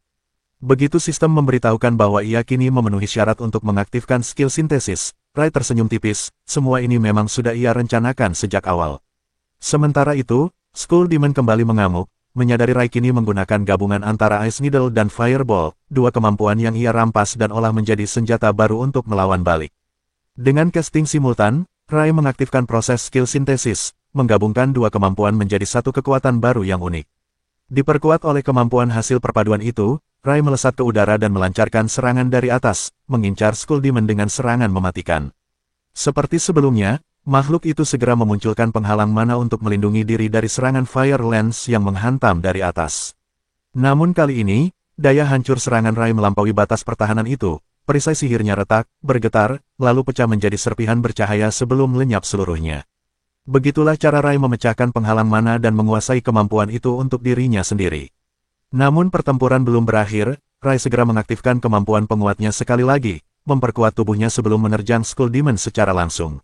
Begitu sistem memberitahukan bahwa ia kini memenuhi syarat untuk mengaktifkan skill sintesis, Rai tersenyum tipis, semua ini memang sudah ia rencanakan sejak awal. Sementara itu, Skull Demon kembali mengamuk, menyadari Rai kini menggunakan gabungan antara Ice Needle dan Fireball, dua kemampuan yang ia rampas dan olah menjadi senjata baru untuk melawan balik. Dengan casting simultan, Rai mengaktifkan proses skill sintesis, menggabungkan dua kemampuan menjadi satu kekuatan baru yang unik. Diperkuat oleh kemampuan hasil perpaduan itu, Rai melesat ke udara dan melancarkan serangan dari atas, mengincar Skull Demon dengan serangan mematikan. Seperti sebelumnya, makhluk itu segera memunculkan penghalang mana untuk melindungi diri dari serangan Fire Lance yang menghantam dari atas. Namun kali ini, daya hancur serangan Rai melampaui batas pertahanan itu, perisai sihirnya retak, bergetar, lalu pecah menjadi serpihan bercahaya sebelum lenyap seluruhnya. Begitulah cara Rai memecahkan penghalang mana dan menguasai kemampuan itu untuk dirinya sendiri. Namun pertempuran belum berakhir, Rai segera mengaktifkan kemampuan penguatnya sekali lagi, memperkuat tubuhnya sebelum menerjang Skull Demon secara langsung.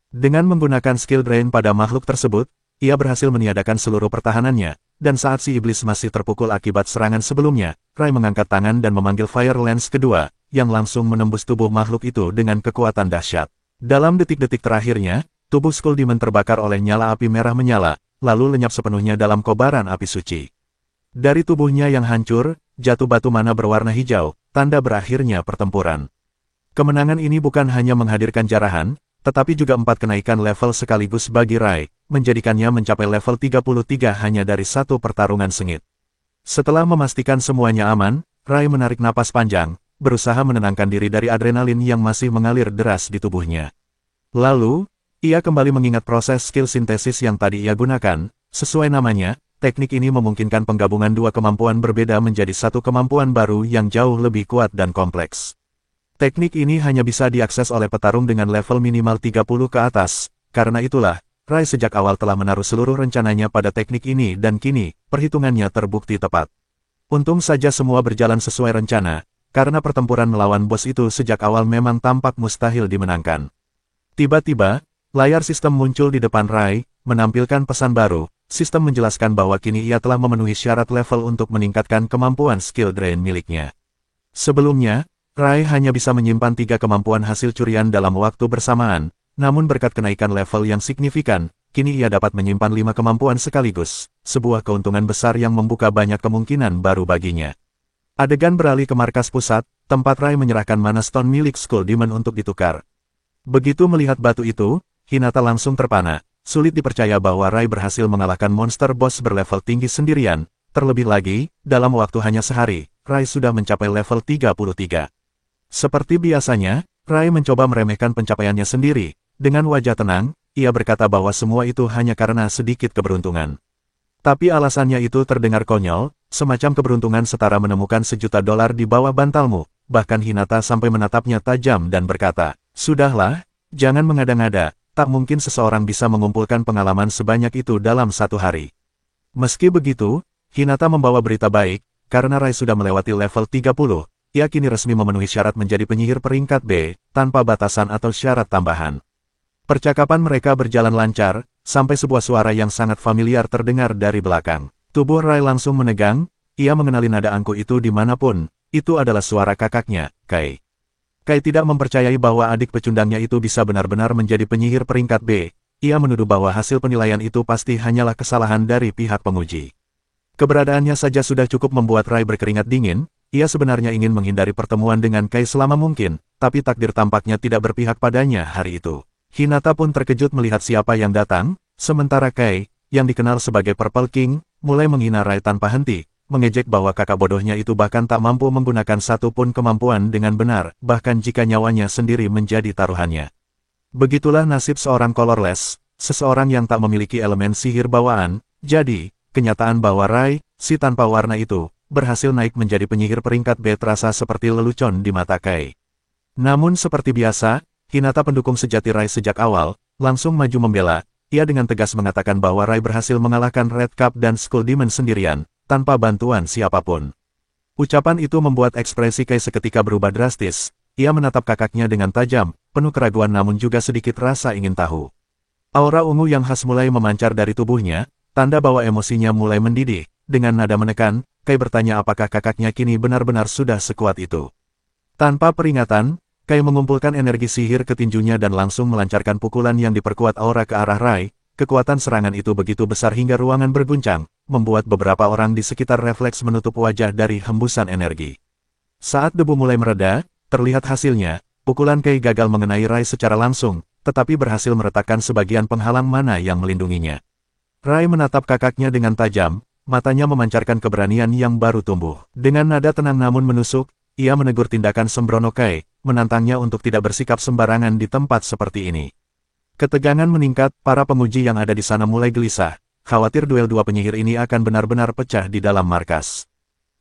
Dengan menggunakan skill drain pada makhluk tersebut, ia berhasil meniadakan seluruh pertahanannya, dan saat si iblis masih terpukul akibat serangan sebelumnya, Rai mengangkat tangan dan memanggil Fire Lance kedua, yang langsung menembus tubuh makhluk itu dengan kekuatan dahsyat. Dalam detik-detik terakhirnya, tubuh Skull Demon terbakar oleh nyala api merah menyala, lalu lenyap sepenuhnya dalam kobaran api suci. Dari tubuhnya yang hancur, jatuh batu mana berwarna hijau, tanda berakhirnya pertempuran. Kemenangan ini bukan hanya menghadirkan jarahan, tetapi juga 4 kenaikan level sekaligus bagi Rai, menjadikannya mencapai level 33 hanya dari satu pertarungan sengit. Setelah memastikan semuanya aman, Rai menarik napas panjang, berusaha menenangkan diri dari adrenalin yang masih mengalir deras di tubuhnya. Lalu, ia kembali mengingat proses skill sintesis yang tadi ia gunakan. Sesuai namanya, teknik ini memungkinkan penggabungan dua kemampuan berbeda menjadi satu kemampuan baru yang jauh lebih kuat dan kompleks. Teknik ini hanya bisa diakses oleh petarung dengan level minimal 30 ke atas. Karena itulah, Rai sejak awal telah menaruh seluruh rencananya pada teknik ini dan kini, perhitungannya terbukti tepat. Untung saja semua berjalan sesuai rencana, karena pertempuran melawan bos itu sejak awal memang tampak mustahil dimenangkan. Tiba-tiba, layar sistem muncul di depan Rai, menampilkan pesan baru. Sistem menjelaskan bahwa kini ia telah memenuhi syarat level untuk meningkatkan kemampuan skill drain miliknya. Sebelumnya, Rai hanya bisa menyimpan 3 kemampuan hasil curian dalam waktu bersamaan, namun berkat kenaikan level yang signifikan, kini ia dapat menyimpan 5 kemampuan sekaligus, sebuah keuntungan besar yang membuka banyak kemungkinan baru baginya. Adegan beralih ke markas pusat, tempat Rai menyerahkan mana stone milik Skull Demon untuk ditukar. Begitu melihat batu itu, Hinata langsung terpana. Sulit dipercaya bahwa Rai berhasil mengalahkan monster boss berlevel tinggi sendirian, terlebih lagi, dalam waktu hanya sehari, Rai sudah mencapai level 33. Seperti biasanya, Rai mencoba meremehkan pencapaiannya sendiri. Dengan wajah tenang, ia berkata bahwa semua itu hanya karena sedikit keberuntungan. Tapi alasannya itu terdengar konyol, semacam keberuntungan setara menemukan $1.000.000 di bawah bantalmu. Bahkan Hinata sampai menatapnya tajam dan berkata, "Sudahlah, jangan mengada-ngada, tak mungkin seseorang bisa mengumpulkan pengalaman sebanyak itu dalam satu hari." Meski begitu, Hinata membawa berita baik, karena Rai sudah melewati level 30. Ia kini resmi memenuhi syarat menjadi penyihir peringkat B, tanpa batasan atau syarat tambahan. Percakapan mereka berjalan lancar, sampai sebuah suara yang sangat familiar terdengar dari belakang. Tubuh Rai langsung menegang, ia mengenali nada angku itu dimanapun, itu adalah suara kakaknya, Kai. Kai tidak mempercayai bahwa adik pecundangnya itu bisa benar-benar menjadi penyihir peringkat B. Ia menuduh bahwa hasil penilaian itu pasti hanyalah kesalahan dari pihak penguji. Keberadaannya saja sudah cukup membuat Rai berkeringat dingin. Ia sebenarnya ingin menghindari pertemuan dengan Kai selama mungkin, tapi takdir tampaknya tidak berpihak padanya hari itu. Hinata pun terkejut melihat siapa yang datang, sementara Kai, yang dikenal sebagai Purple King, mulai menghina Rai tanpa henti, mengejek bahwa kakak bodohnya itu bahkan tak mampu menggunakan satu pun kemampuan dengan benar, bahkan jika nyawanya sendiri menjadi taruhannya. Begitulah nasib seorang colorless, seseorang yang tak memiliki elemen sihir bawaan. Jadi, kenyataan bahwa Rai, si tanpa warna itu, berhasil naik menjadi penyihir peringkat B terasa seperti lelucon di mata Kai. Namun seperti biasa, Hinata pendukung sejati Rai sejak awal, langsung maju membela. Ia dengan tegas mengatakan bahwa Rai berhasil mengalahkan Red Cup dan Skull Demon sendirian, tanpa bantuan siapapun. Ucapan itu membuat ekspresi Kai seketika berubah drastis. Ia menatap kakaknya dengan tajam, penuh keraguan namun juga sedikit rasa ingin tahu. Aura ungu yang khas mulai memancar dari tubuhnya, tanda bahwa emosinya mulai mendidih. Dengan nada menekan, Kai bertanya apakah kakaknya kini benar-benar sudah sekuat itu. Tanpa peringatan, Kai mengumpulkan energi sihir ke tinjunya dan langsung melancarkan pukulan yang diperkuat aura ke arah Rai. Kekuatan serangan itu begitu besar hingga ruangan berguncang, membuat beberapa orang di sekitar refleks menutup wajah dari hembusan energi. Saat debu mulai mereda, terlihat hasilnya, pukulan Kai gagal mengenai Rai secara langsung, tetapi berhasil meretakkan sebagian penghalang mana yang melindunginya. Rai menatap kakaknya dengan tajam. Matanya memancarkan keberanian yang baru tumbuh. Dengan nada tenang namun menusuk, ia menegur tindakan sembrono Kai, menantangnya untuk tidak bersikap sembarangan di tempat seperti ini. Ketegangan meningkat, para penguji yang ada di sana mulai gelisah, khawatir duel dua penyihir ini akan benar-benar pecah di dalam markas.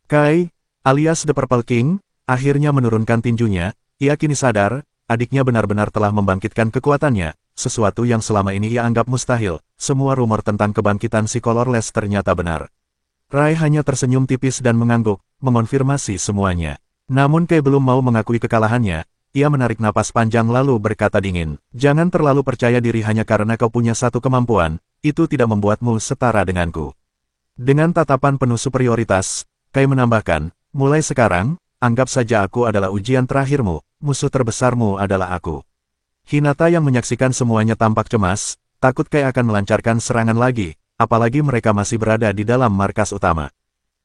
Kai, alias The Purple King, akhirnya menurunkan tinjunya. Ia kini sadar, adiknya benar-benar telah membangkitkan kekuatannya, sesuatu yang selama ini ia anggap mustahil. Semua rumor tentang kebangkitan si Colorless ternyata benar. Rai hanya tersenyum tipis dan mengangguk, mengonfirmasi semuanya. Namun Kai belum mau mengakui kekalahannya. Ia menarik napas panjang lalu berkata dingin, "Jangan terlalu percaya diri hanya karena kau punya satu kemampuan, itu tidak membuatmu setara denganku." Dengan tatapan penuh superioritas, Kai menambahkan, "Mulai sekarang, anggap saja aku adalah ujian terakhirmu, musuh terbesarmu adalah aku." Hinata yang menyaksikan semuanya tampak cemas, takut Kai akan melancarkan serangan lagi. Apalagi mereka masih berada di dalam markas utama.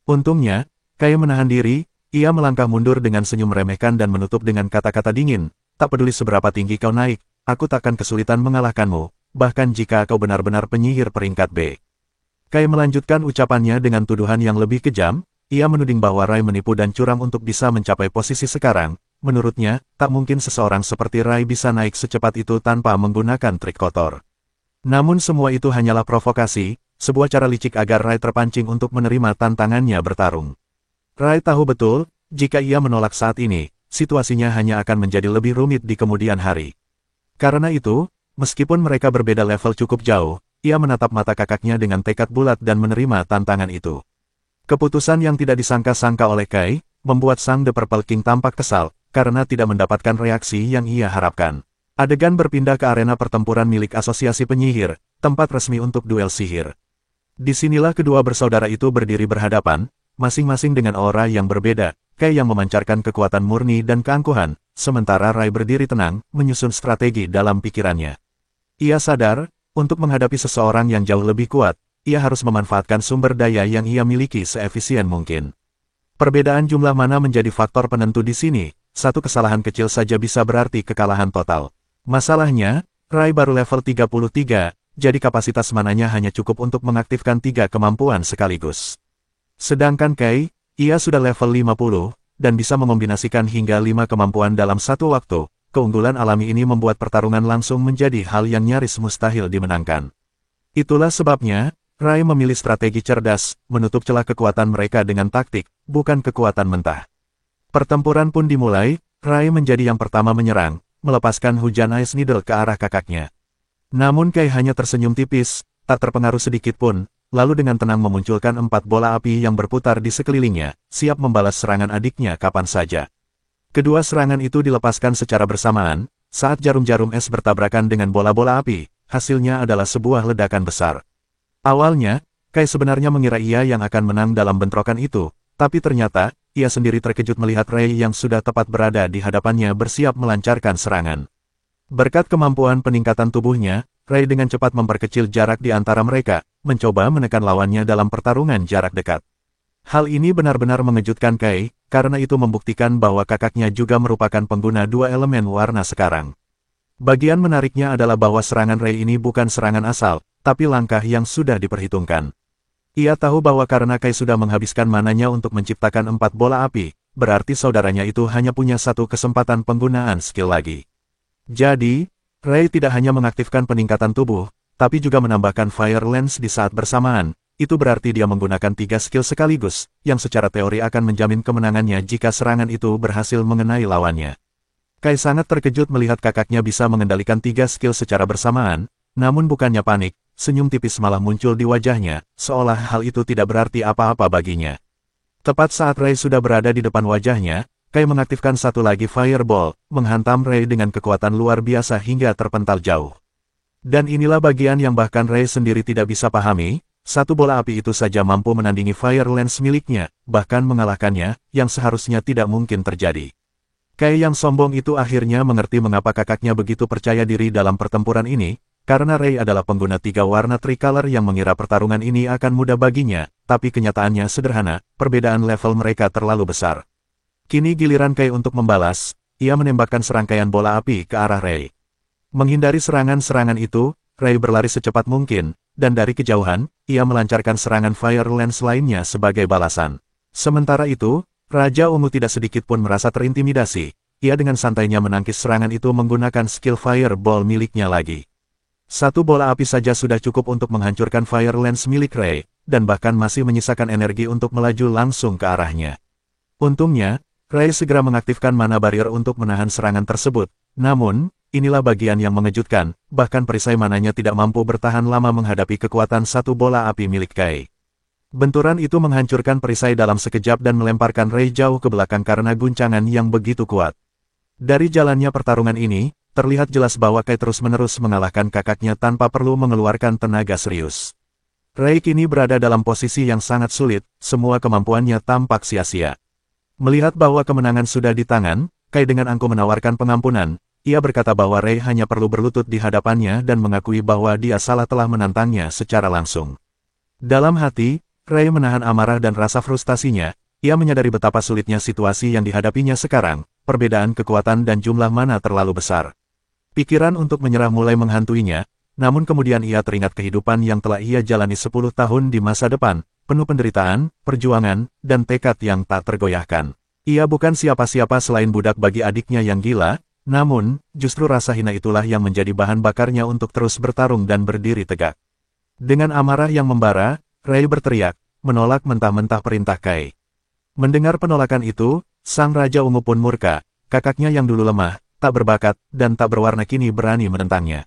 Untungnya, Kai menahan diri, ia melangkah mundur dengan senyum meremehkan dan menutup dengan kata-kata dingin, tak peduli seberapa tinggi kau naik, aku takkan kesulitan mengalahkanmu, bahkan jika kau benar-benar penyihir peringkat B. Kai melanjutkan ucapannya dengan tuduhan yang lebih kejam, ia menuding bahwa Rai menipu dan curang untuk bisa mencapai posisi sekarang. Menurutnya, tak mungkin seseorang seperti Rai bisa naik secepat itu tanpa menggunakan trik kotor. Namun semua itu hanyalah provokasi, sebuah cara licik agar Rai terpancing untuk menerima tantangannya bertarung. Rai tahu betul, jika ia menolak saat ini, situasinya hanya akan menjadi lebih rumit di kemudian hari. Karena itu, meskipun mereka berbeda level cukup jauh, ia menatap mata kakaknya dengan tekad bulat dan menerima tantangan itu. Keputusan yang tidak disangka-sangka oleh Kai, membuat sang The Purple King tampak kesal, karena tidak mendapatkan reaksi yang ia harapkan. Adegan berpindah ke arena pertempuran milik Asosiasi Penyihir, tempat resmi untuk duel sihir. Disinilah kedua bersaudara itu berdiri berhadapan, masing-masing dengan aura yang berbeda, Kai yang memancarkan kekuatan murni dan keangkuhan, sementara Rai berdiri tenang, menyusun strategi dalam pikirannya. Ia sadar, untuk menghadapi seseorang yang jauh lebih kuat, ia harus memanfaatkan sumber daya yang ia miliki seefisien mungkin. Perbedaan jumlah mana menjadi faktor penentu di sini, satu kesalahan kecil saja bisa berarti kekalahan total. Masalahnya, Rai baru level 33, jadi kapasitas mananya hanya cukup untuk mengaktifkan 3 kemampuan sekaligus. Sedangkan Kai, ia sudah level 50, dan bisa mengombinasikan hingga 5 kemampuan dalam satu waktu. Keunggulan alami ini membuat pertarungan langsung menjadi hal yang nyaris mustahil dimenangkan. Itulah sebabnya, Rai memilih strategi cerdas, menutup celah kekuatan mereka dengan taktik, bukan kekuatan mentah. Pertempuran pun dimulai, Rai menjadi yang pertama menyerang, melepaskan hujan Ice Needle ke arah kakaknya. Namun Kai hanya tersenyum tipis, tak terpengaruh sedikit pun, lalu dengan tenang memunculkan 4 bola api yang berputar di sekelilingnya, siap membalas serangan adiknya kapan saja. Kedua serangan itu dilepaskan secara bersamaan, saat jarum-jarum es bertabrakan dengan bola-bola api, hasilnya adalah sebuah ledakan besar. Awalnya, Kai sebenarnya mengira ia yang akan menang dalam bentrokan itu, tapi ternyata, ia sendiri terkejut melihat Rai yang sudah tepat berada di hadapannya bersiap melancarkan serangan. Berkat kemampuan peningkatan tubuhnya, Rai dengan cepat memperkecil jarak di antara mereka, mencoba menekan lawannya dalam pertarungan jarak dekat. Hal ini benar-benar mengejutkan Kai, karena itu membuktikan bahwa kakaknya juga merupakan pengguna 2 elemen warna sekarang. Bagian menariknya adalah bahwa serangan Rai ini bukan serangan asal, tapi langkah yang sudah diperhitungkan. Ia tahu bahwa karena Kai sudah menghabiskan mananya untuk menciptakan 4 bola api, berarti saudaranya itu hanya punya 1 kesempatan penggunaan skill lagi. Jadi, Rai tidak hanya mengaktifkan peningkatan tubuh, tapi juga menambahkan Fire Lance di saat bersamaan. Itu berarti dia menggunakan 3 skill sekaligus, yang secara teori akan menjamin kemenangannya jika serangan itu berhasil mengenai lawannya. Kai sangat terkejut melihat kakaknya bisa mengendalikan 3 skill secara bersamaan, namun bukannya panik, senyum tipis malah muncul di wajahnya, seolah hal itu tidak berarti apa-apa baginya. Tepat saat Rai sudah berada di depan wajahnya, Kai mengaktifkan satu lagi Fireball, menghantam Rai dengan kekuatan luar biasa hingga terpental jauh. Dan inilah bagian yang bahkan Rai sendiri tidak bisa pahami. Satu bola api itu saja mampu menandingi Fire Lance miliknya, bahkan mengalahkannya, yang seharusnya tidak mungkin terjadi. Kai yang sombong itu akhirnya mengerti mengapa kakaknya begitu percaya diri dalam pertempuran ini, karena Rai adalah pengguna 3 warna tricolor yang mengira pertarungan ini akan mudah baginya, tapi kenyataannya sederhana, perbedaan level mereka terlalu besar. Kini giliran Kai untuk membalas, ia menembakkan serangkaian bola api ke arah Rai. Menghindari serangan-serangan itu, Rai berlari secepat mungkin, dan dari kejauhan, ia melancarkan serangan Fire Lance lainnya sebagai balasan. Sementara itu, Raja Ungu tidak sedikit pun merasa terintimidasi, ia dengan santainya menangkis serangan itu menggunakan skill Fireball miliknya lagi. 1 bola api saja sudah cukup untuk menghancurkan Fire Lance milik Rai, dan bahkan masih menyisakan energi untuk melaju langsung ke arahnya. Untungnya, Rai segera mengaktifkan mana barrier untuk menahan serangan tersebut, namun, inilah bagian yang mengejutkan, bahkan perisai mananya tidak mampu bertahan lama menghadapi kekuatan 1 bola api milik Kai. Benturan itu menghancurkan perisai dalam sekejap dan melemparkan Rai jauh ke belakang karena guncangan yang begitu kuat. Dari jalannya pertarungan ini, terlihat jelas bahwa Kai terus-menerus mengalahkan kakaknya tanpa perlu mengeluarkan tenaga serius. Rai kini berada dalam posisi yang sangat sulit, semua kemampuannya tampak sia-sia. Melihat bahwa kemenangan sudah di tangan, Kai dengan angkuh menawarkan pengampunan. Ia berkata bahwa Rai hanya perlu berlutut di hadapannya dan mengakui bahwa dia salah telah menantangnya secara langsung. Dalam hati, Rai menahan amarah dan rasa frustasinya, ia menyadari betapa sulitnya situasi yang dihadapinya sekarang, perbedaan kekuatan dan jumlah mana terlalu besar. Pikiran untuk menyerah mulai menghantuinya, namun kemudian ia teringat kehidupan yang telah ia jalani 10 tahun di masa depan, penuh penderitaan, perjuangan, dan tekad yang tak tergoyahkan. Ia bukan siapa-siapa selain budak bagi adiknya yang gila, namun, justru rasa hina itulah yang menjadi bahan bakarnya untuk terus bertarung dan berdiri tegak. Dengan amarah yang membara, Ray berteriak, menolak mentah-mentah perintah Kai. Mendengar penolakan itu, sang Raja Ungu pun murka, kakaknya yang dulu lemah, tak berbakat, dan tak berwarna kini berani menentangnya.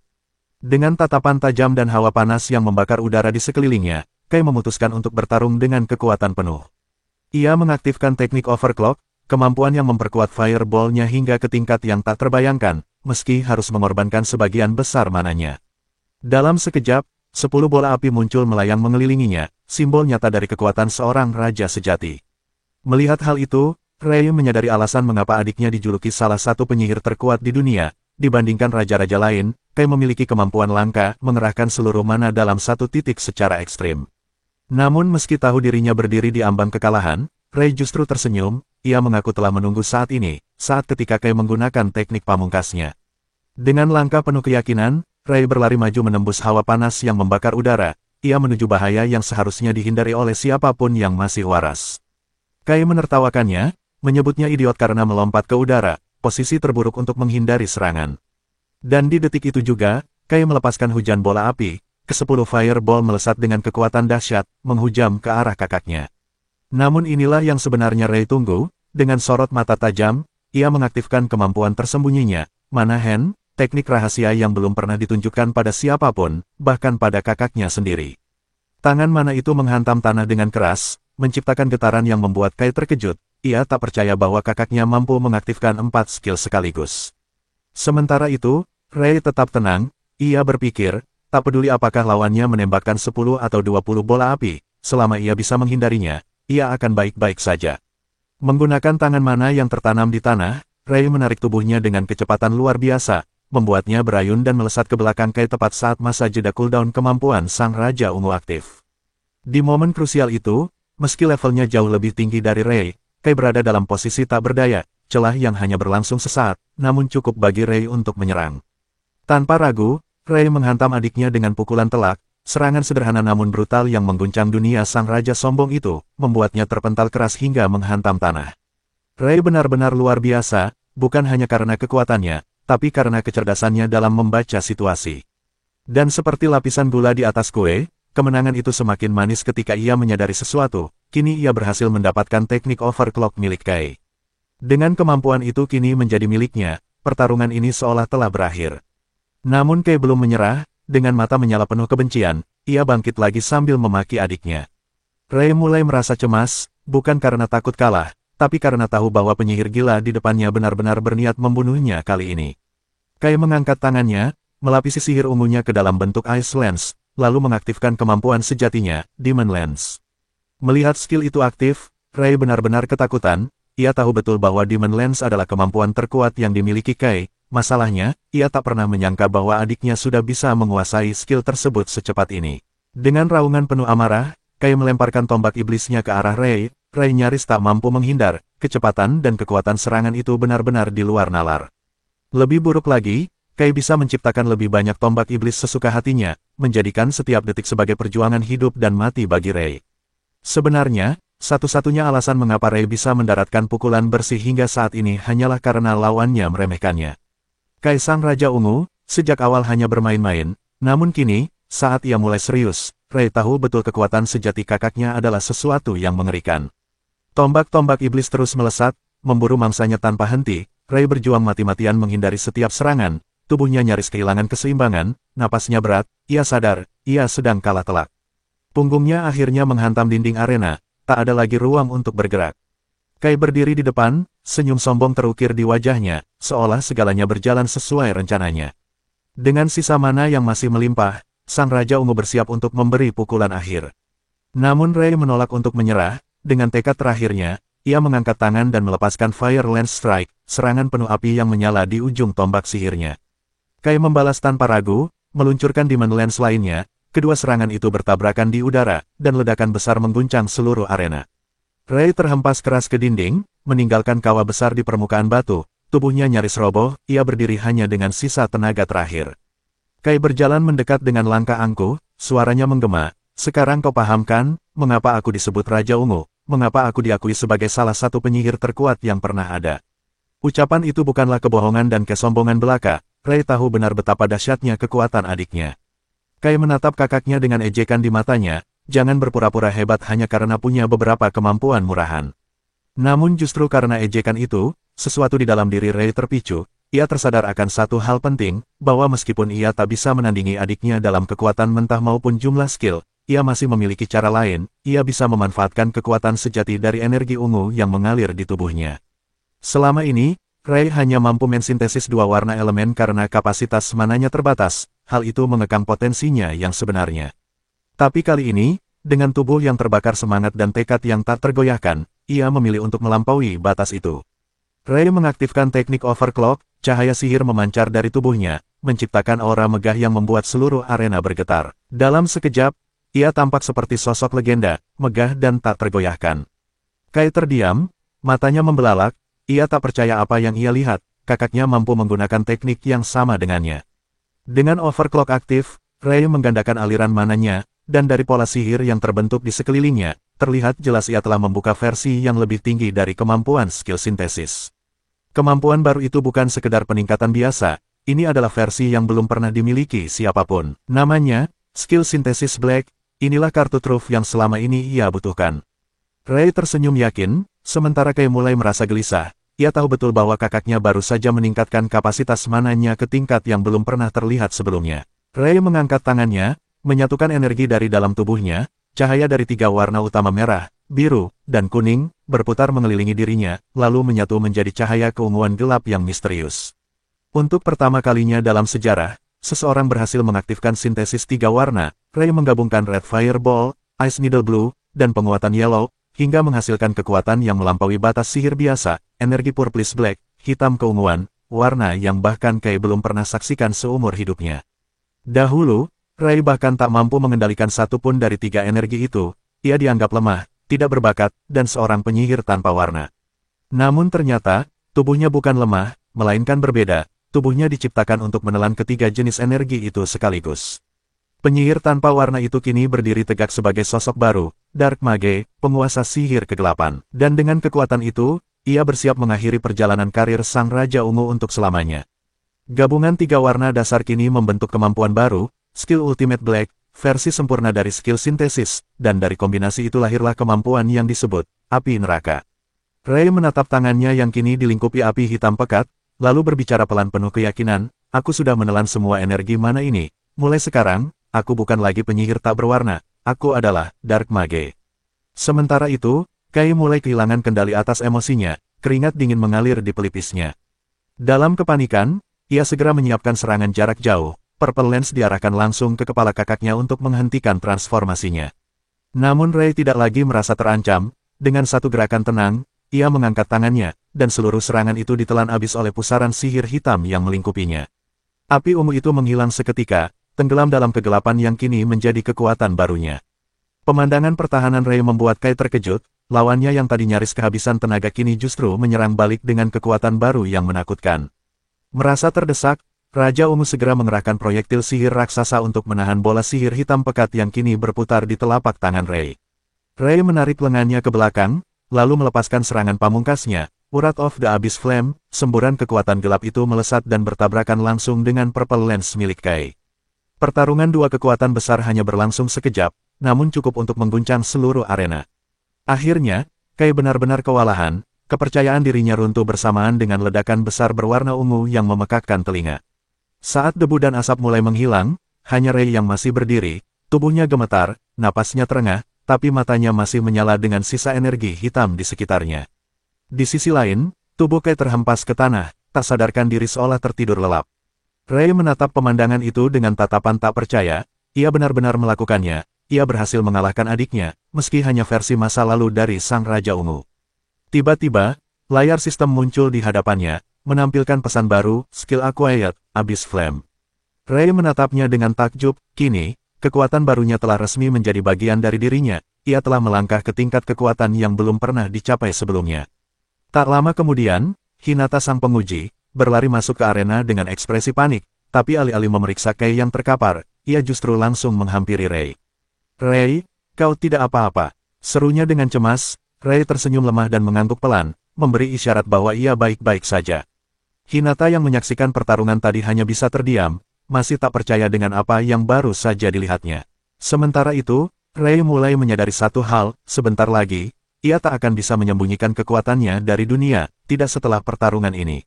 Dengan tatapan tajam dan hawa panas yang membakar udara di sekelilingnya, Kai memutuskan untuk bertarung dengan kekuatan penuh. Ia mengaktifkan teknik overclock, kemampuan yang memperkuat fireball-nya hingga ke tingkat yang tak terbayangkan, meski harus mengorbankan sebagian besar mananya. Dalam sekejap, 10 bola api muncul melayang mengelilinginya, simbol nyata dari kekuatan seorang raja sejati. Melihat hal itu, Ray menyadari alasan mengapa adiknya dijuluki salah satu penyihir terkuat di dunia. Dibandingkan raja-raja lain, Kai memiliki kemampuan langka mengerahkan seluruh mana dalam satu titik secara ekstrim. Namun meski tahu dirinya berdiri di ambang kekalahan, Ray justru tersenyum, ia mengaku telah menunggu saat ini, saat ketika Kai menggunakan teknik pamungkasnya. Dengan langkah penuh keyakinan, Ray berlari maju menembus hawa panas yang membakar udara, ia menuju bahaya yang seharusnya dihindari oleh siapapun yang masih waras. Kai menertawakannya, menyebutnya idiot karena melompat ke udara, posisi terburuk untuk menghindari serangan. Dan di detik itu juga, Kai melepaskan hujan bola api, ke-10 fireball melesat dengan kekuatan dahsyat, menghujam ke arah kakaknya. Namun inilah yang sebenarnya Ray tunggu, dengan sorot mata tajam, ia mengaktifkan kemampuan tersembunyinya, Mana Hand, teknik rahasia yang belum pernah ditunjukkan pada siapapun, bahkan pada kakaknya sendiri. Tangan mana itu menghantam tanah dengan keras, menciptakan getaran yang membuat Kai terkejut. Ia tak percaya bahwa kakaknya mampu mengaktifkan 4 skill sekaligus. Sementara itu, Ray tetap tenang, ia berpikir, tak peduli apakah lawannya menembakkan 10 atau 20 bola api, selama ia bisa menghindarinya, ia akan baik-baik saja. Menggunakan tangan mana yang tertanam di tanah, Ray menarik tubuhnya dengan kecepatan luar biasa, membuatnya berayun dan melesat ke belakang Kai tepat saat masa jeda cooldown kemampuan Sang Raja Ungu aktif. Di momen krusial itu, meski levelnya jauh lebih tinggi dari Ray, Kai berada dalam posisi tak berdaya, celah yang hanya berlangsung sesaat, namun cukup bagi Ray untuk menyerang. Tanpa ragu, Ray menghantam adiknya dengan pukulan telak, serangan sederhana namun brutal yang mengguncang dunia sang raja sombong itu, membuatnya terpental keras hingga menghantam tanah. Ray benar-benar luar biasa, bukan hanya karena kekuatannya, tapi karena kecerdasannya dalam membaca situasi. Dan seperti lapisan gula di atas kue, kemenangan itu semakin manis ketika ia menyadari sesuatu. Kini ia berhasil mendapatkan teknik overclock milik Kai. Dengan kemampuan itu kini menjadi miliknya, pertarungan ini seolah telah berakhir. Namun Kai belum menyerah, dengan mata menyala penuh kebencian, ia bangkit lagi sambil memaki adiknya. Ray mulai merasa cemas, bukan karena takut kalah, tapi karena tahu bahwa penyihir gila di depannya benar-benar berniat membunuhnya kali ini. Kai mengangkat tangannya, melapisi sihir ungunya ke dalam bentuk Ice Lens, lalu mengaktifkan kemampuan sejatinya, Demon Lens. Melihat skill itu aktif, Ray benar-benar ketakutan, ia tahu betul bahwa Demon Lens adalah kemampuan terkuat yang dimiliki Kai, masalahnya, ia tak pernah menyangka bahwa adiknya sudah bisa menguasai skill tersebut secepat ini. Dengan raungan penuh amarah, Kai melemparkan tombak iblisnya ke arah Ray, Ray nyaris tak mampu menghindar, kecepatan dan kekuatan serangan itu benar-benar di luar nalar. Lebih buruk lagi, Kai bisa menciptakan lebih banyak tombak iblis sesuka hatinya, menjadikan setiap detik sebagai perjuangan hidup dan mati bagi Ray. Sebenarnya, satu-satunya alasan mengapa Ray bisa mendaratkan pukulan bersih hingga saat ini hanyalah karena lawannya meremehkannya. Kai Sang Raja Ungu, sejak awal hanya bermain-main, namun kini, saat ia mulai serius, Ray tahu betul kekuatan sejati kakaknya adalah sesuatu yang mengerikan. Tombak-tombak iblis terus melesat, memburu mangsanya tanpa henti, Ray berjuang mati-matian menghindari setiap serangan, tubuhnya nyaris kehilangan keseimbangan, napasnya berat, ia sadar, ia sedang kalah telak. Punggungnya akhirnya menghantam dinding arena, tak ada lagi ruang untuk bergerak. Kai berdiri di depan, senyum sombong terukir di wajahnya, seolah segalanya berjalan sesuai rencananya. Dengan sisa mana yang masih melimpah, Sang Raja Ungu bersiap untuk memberi pukulan akhir. Namun Ray menolak untuk menyerah, dengan tekad terakhirnya, ia mengangkat tangan dan melepaskan Fire Lance Strike, serangan penuh api yang menyala di ujung tombak sihirnya. Kai membalas tanpa ragu, meluncurkan Demon Lance lainnya. Kedua serangan itu bertabrakan di udara, dan ledakan besar mengguncang seluruh arena. Ray terhempas keras ke dinding, meninggalkan kawah besar di permukaan batu, tubuhnya nyaris roboh, ia berdiri hanya dengan sisa tenaga terakhir. Kai berjalan mendekat dengan langkah angkuh, suaranya menggema, "Sekarang kau paham kan, mengapa aku disebut Raja Ungu, mengapa aku diakui sebagai salah satu penyihir terkuat yang pernah ada." Ucapan itu bukanlah kebohongan dan kesombongan belaka, Ray tahu benar betapa dahsyatnya kekuatan adiknya. Kai menatap kakaknya dengan ejekan di matanya, "Jangan berpura-pura hebat hanya karena punya beberapa kemampuan murahan." Namun justru karena ejekan itu, sesuatu di dalam diri Ray terpicu, ia tersadar akan satu hal penting, bahwa meskipun ia tak bisa menandingi adiknya dalam kekuatan mentah maupun jumlah skill, ia masih memiliki cara lain, ia bisa memanfaatkan kekuatan sejati dari energi ungu yang mengalir di tubuhnya. Selama ini, Ray hanya mampu mensintesis dua warna elemen karena kapasitas mananya terbatas, hal itu mengekang potensinya yang sebenarnya. Tapi kali ini, dengan tubuh yang terbakar semangat dan tekad yang tak tergoyahkan, ia memilih untuk melampaui batas itu. Ray mengaktifkan teknik overclock, cahaya sihir memancar dari tubuhnya, menciptakan aura megah yang membuat seluruh arena bergetar. Dalam sekejap, ia tampak seperti sosok legenda, megah dan tak tergoyahkan. Kai terdiam, matanya membelalak, ia tak percaya apa yang ia lihat, kakaknya mampu menggunakan teknik yang sama dengannya. Dengan overclock aktif, Ray menggandakan aliran mananya, dan dari pola sihir yang terbentuk di sekelilingnya, terlihat jelas ia telah membuka versi yang lebih tinggi dari kemampuan skill sintesis. Kemampuan baru itu bukan sekedar peningkatan biasa, ini adalah versi yang belum pernah dimiliki siapapun. Namanya, skill sintesis Black, inilah kartu truf yang selama ini ia butuhkan. Ray tersenyum yakin, sementara Kai mulai merasa gelisah, ia tahu betul bahwa kakaknya baru saja meningkatkan kapasitas mananya ke tingkat yang belum pernah terlihat sebelumnya. Ray mengangkat tangannya, menyatukan energi dari dalam tubuhnya, cahaya dari tiga warna utama merah, biru, dan kuning, berputar mengelilingi dirinya, lalu menyatu menjadi cahaya keunguan gelap yang misterius. Untuk pertama kalinya dalam sejarah, seseorang berhasil mengaktifkan sintesis tiga warna, Ray menggabungkan Red Fireball, Ice Needle Blue, dan penguatan Yellow, hingga menghasilkan kekuatan yang melampaui batas sihir biasa, energi Purplish Black, hitam keunguan, warna yang bahkan Kai belum pernah saksikan seumur hidupnya. Dahulu, Ray bahkan tak mampu mengendalikan satu pun dari tiga energi itu, ia dianggap lemah, tidak berbakat, dan seorang penyihir tanpa warna. Namun ternyata, tubuhnya bukan lemah, melainkan berbeda, tubuhnya diciptakan untuk menelan ketiga jenis energi itu sekaligus. Penyihir tanpa warna itu kini berdiri tegak sebagai sosok baru, Dark Mage, penguasa sihir kegelapan. Dan dengan kekuatan itu, ia bersiap mengakhiri perjalanan karir Sang Raja Ungu untuk selamanya. Gabungan tiga warna dasar kini membentuk kemampuan baru, skill Ultimate Black, versi sempurna dari skill sintesis, dan dari kombinasi itu lahirlah kemampuan yang disebut Api Neraka. Ray menatap tangannya yang kini dilingkupi api hitam pekat, lalu berbicara pelan penuh keyakinan, "Aku sudah menelan semua energi mana ini. Mulai sekarang, aku bukan lagi penyihir tak berwarna, aku adalah Dark Mage." Sementara itu, Kai mulai kehilangan kendali atas emosinya, keringat dingin mengalir di pelipisnya. Dalam kepanikan, ia segera menyiapkan serangan jarak jauh. Purple Lens diarahkan langsung ke kepala kakaknya untuk menghentikan transformasinya. Namun Ray tidak lagi merasa terancam, dengan satu gerakan tenang, ia mengangkat tangannya, dan seluruh serangan itu ditelan habis oleh pusaran sihir hitam yang melingkupinya. Api ungu itu menghilang seketika, tenggelam dalam kegelapan yang kini menjadi kekuatan barunya. Pemandangan pertahanan Ray membuat Kai terkejut, lawannya yang tadi nyaris kehabisan tenaga kini justru menyerang balik dengan kekuatan baru yang menakutkan. Merasa terdesak, Raja Ungu segera mengerahkan proyektil sihir raksasa untuk menahan bola sihir hitam pekat yang kini berputar di telapak tangan Ray. Ray menarik lengannya ke belakang, lalu melepaskan serangan pamungkasnya, Wrath of the Abyss Flame, semburan kekuatan gelap itu melesat dan bertabrakan langsung dengan Purple Lens milik Kai. Pertarungan dua kekuatan besar hanya berlangsung sekejap, namun cukup untuk mengguncang seluruh arena. Akhirnya, Kai benar-benar kewalahan, kepercayaan dirinya runtuh bersamaan dengan ledakan besar berwarna ungu yang memekakkan telinga. Saat debu dan asap mulai menghilang, hanya Ray yang masih berdiri, tubuhnya gemetar, napasnya terengah, tapi matanya masih menyala dengan sisa energi hitam di sekitarnya. Di sisi lain, tubuh Kai terhempas ke tanah, tak sadarkan diri seolah tertidur lelap. Ray menatap pemandangan itu dengan tatapan tak percaya, ia benar-benar melakukannya, ia berhasil mengalahkan adiknya, meski hanya versi masa lalu dari Sang Raja Ungu. Tiba-tiba, layar sistem muncul di hadapannya, menampilkan pesan baru, Skill Acquired, Abyss Flame. Ray menatapnya dengan takjub, kini, kekuatan barunya telah resmi menjadi bagian dari dirinya, ia telah melangkah ke tingkat kekuatan yang belum pernah dicapai sebelumnya. Tak lama kemudian, Hinata sang penguji, berlari masuk ke arena dengan ekspresi panik, tapi alih-alih memeriksa Kei yang terkapar, ia justru langsung menghampiri Rei. "Rei, kau tidak apa-apa," serunya dengan cemas. Rei tersenyum lemah dan mengangguk pelan, memberi isyarat bahwa ia baik-baik saja. Hinata yang menyaksikan pertarungan tadi hanya bisa terdiam, masih tak percaya dengan apa yang baru saja dilihatnya. Sementara itu, Rei mulai menyadari satu hal, sebentar lagi, ia tak akan bisa menyembunyikan kekuatannya dari dunia, tidak setelah pertarungan ini.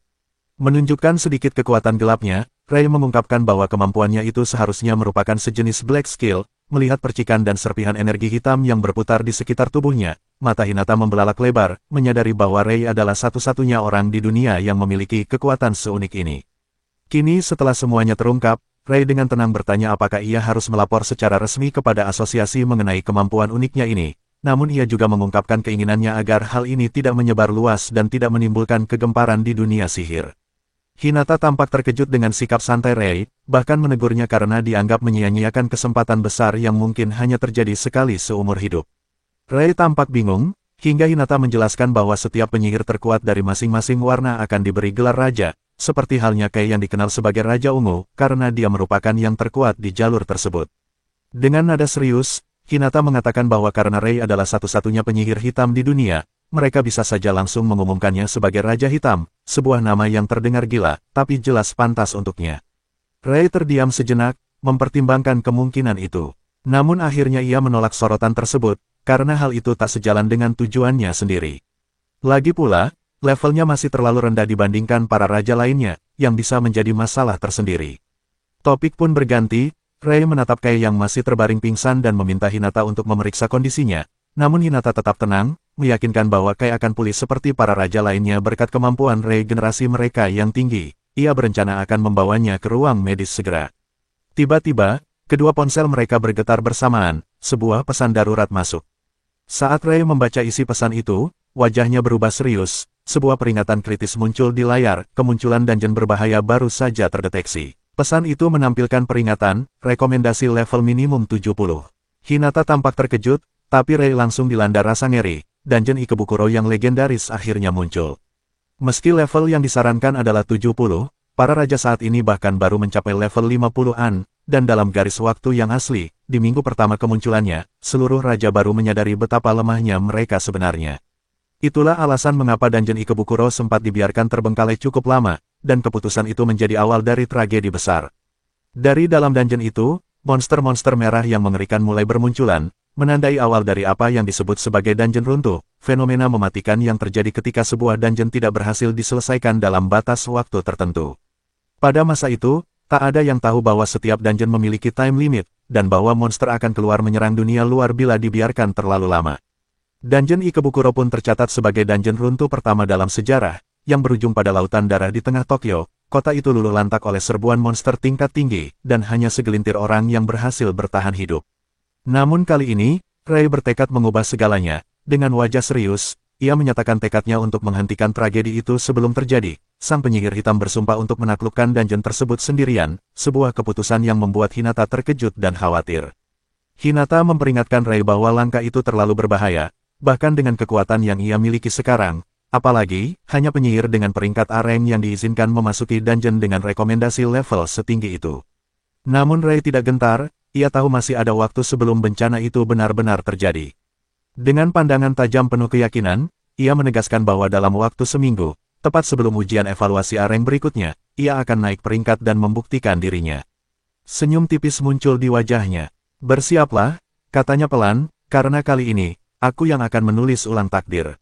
Menunjukkan sedikit kekuatan gelapnya, Rei mengungkapkan bahwa kemampuannya itu seharusnya merupakan sejenis black skill. Melihat percikan dan serpihan energi hitam yang berputar di sekitar tubuhnya, mata Hinata membelalak lebar, menyadari bahwa Rei adalah satu-satunya orang di dunia yang memiliki kekuatan seunik ini. Kini setelah semuanya terungkap, Rei dengan tenang bertanya apakah ia harus melapor secara resmi kepada asosiasi mengenai kemampuan uniknya ini. Namun ia juga mengungkapkan keinginannya agar hal ini tidak menyebar luas dan tidak menimbulkan kegemparan di dunia sihir. Hinata tampak terkejut dengan sikap santai Rei, bahkan menegurnya karena dianggap menyia-nyiakan kesempatan besar yang mungkin hanya terjadi sekali seumur hidup. Rei tampak bingung, hingga Hinata menjelaskan bahwa setiap penyihir terkuat dari masing-masing warna akan diberi gelar raja, seperti halnya Kei yang dikenal sebagai Raja Ungu, karena dia merupakan yang terkuat di jalur tersebut. Dengan nada serius, Hinata mengatakan bahwa karena Rei adalah satu-satunya penyihir hitam di dunia, mereka bisa saja langsung mengumumkannya sebagai Raja Hitam, sebuah nama yang terdengar gila, tapi jelas pantas untuknya. Rei terdiam sejenak, mempertimbangkan kemungkinan itu. Namun akhirnya ia menolak sorotan tersebut, karena hal itu tak sejalan dengan tujuannya sendiri. Lagi pula, levelnya masih terlalu rendah dibandingkan para raja lainnya, yang bisa menjadi masalah tersendiri. Topik pun berganti, Rei menatap Kei yang masih terbaring pingsan dan meminta Hinata untuk memeriksa kondisinya. Namun Hinata tetap tenang, meyakinkan bahwa Kei akan pulih seperti para raja lainnya berkat kemampuan regenerasi mereka yang tinggi. Ia berencana akan membawanya ke ruang medis segera. Tiba-tiba, kedua ponsel mereka bergetar bersamaan, sebuah pesan darurat masuk. Saat Rei membaca isi pesan itu, wajahnya berubah serius, sebuah peringatan kritis muncul di layar, kemunculan dungeon berbahaya baru saja terdeteksi. Pesan itu menampilkan peringatan, rekomendasi level minimum 70. Hinata tampak terkejut, tapi Rei langsung dilanda rasa ngeri, dungeon Ikebukuro yang legendaris akhirnya muncul. Meski level yang disarankan adalah 70, para raja saat ini bahkan baru mencapai level 50-an, dan dalam garis waktu yang asli, di minggu pertama kemunculannya, seluruh raja baru menyadari betapa lemahnya mereka sebenarnya. Itulah alasan mengapa dungeon Ikebukuro sempat dibiarkan terbengkalai cukup lama, dan keputusan itu menjadi awal dari tragedi besar. Dari dalam dungeon itu, monster-monster merah yang mengerikan mulai bermunculan, menandai awal dari apa yang disebut sebagai dungeon runtuh, fenomena mematikan yang terjadi ketika sebuah dungeon tidak berhasil diselesaikan dalam batas waktu tertentu. Pada masa itu, tak ada yang tahu bahwa setiap dungeon memiliki time limit, dan bahwa monster akan keluar menyerang dunia luar bila dibiarkan terlalu lama. Dungeon Ikebukuro pun tercatat sebagai dungeon runtuh pertama dalam sejarah, yang berujung pada lautan darah di tengah Tokyo. Kota itu luluh lantak oleh serbuan monster tingkat tinggi, dan hanya segelintir orang yang berhasil bertahan hidup. Namun kali ini, Rei bertekad mengubah segalanya. Dengan wajah serius, ia menyatakan tekadnya untuk menghentikan tragedi itu sebelum terjadi. Sang penyihir hitam bersumpah untuk menaklukkan dungeon tersebut sendirian, sebuah keputusan yang membuat Hinata terkejut dan khawatir. Hinata memperingatkan Rei bahwa langkah itu terlalu berbahaya, bahkan dengan kekuatan yang ia miliki sekarang. Apalagi, hanya penyihir dengan peringkat A-rank yang diizinkan memasuki dungeon dengan rekomendasi level setinggi itu. Namun Rei tidak gentar, ia tahu masih ada waktu sebelum bencana itu benar-benar terjadi. Dengan pandangan tajam penuh keyakinan, ia menegaskan bahwa dalam waktu seminggu, tepat sebelum ujian evaluasi A-rank berikutnya, ia akan naik peringkat dan membuktikan dirinya. Senyum tipis muncul di wajahnya. "Bersiaplah," katanya pelan, "karena kali ini, aku yang akan menulis ulang takdir."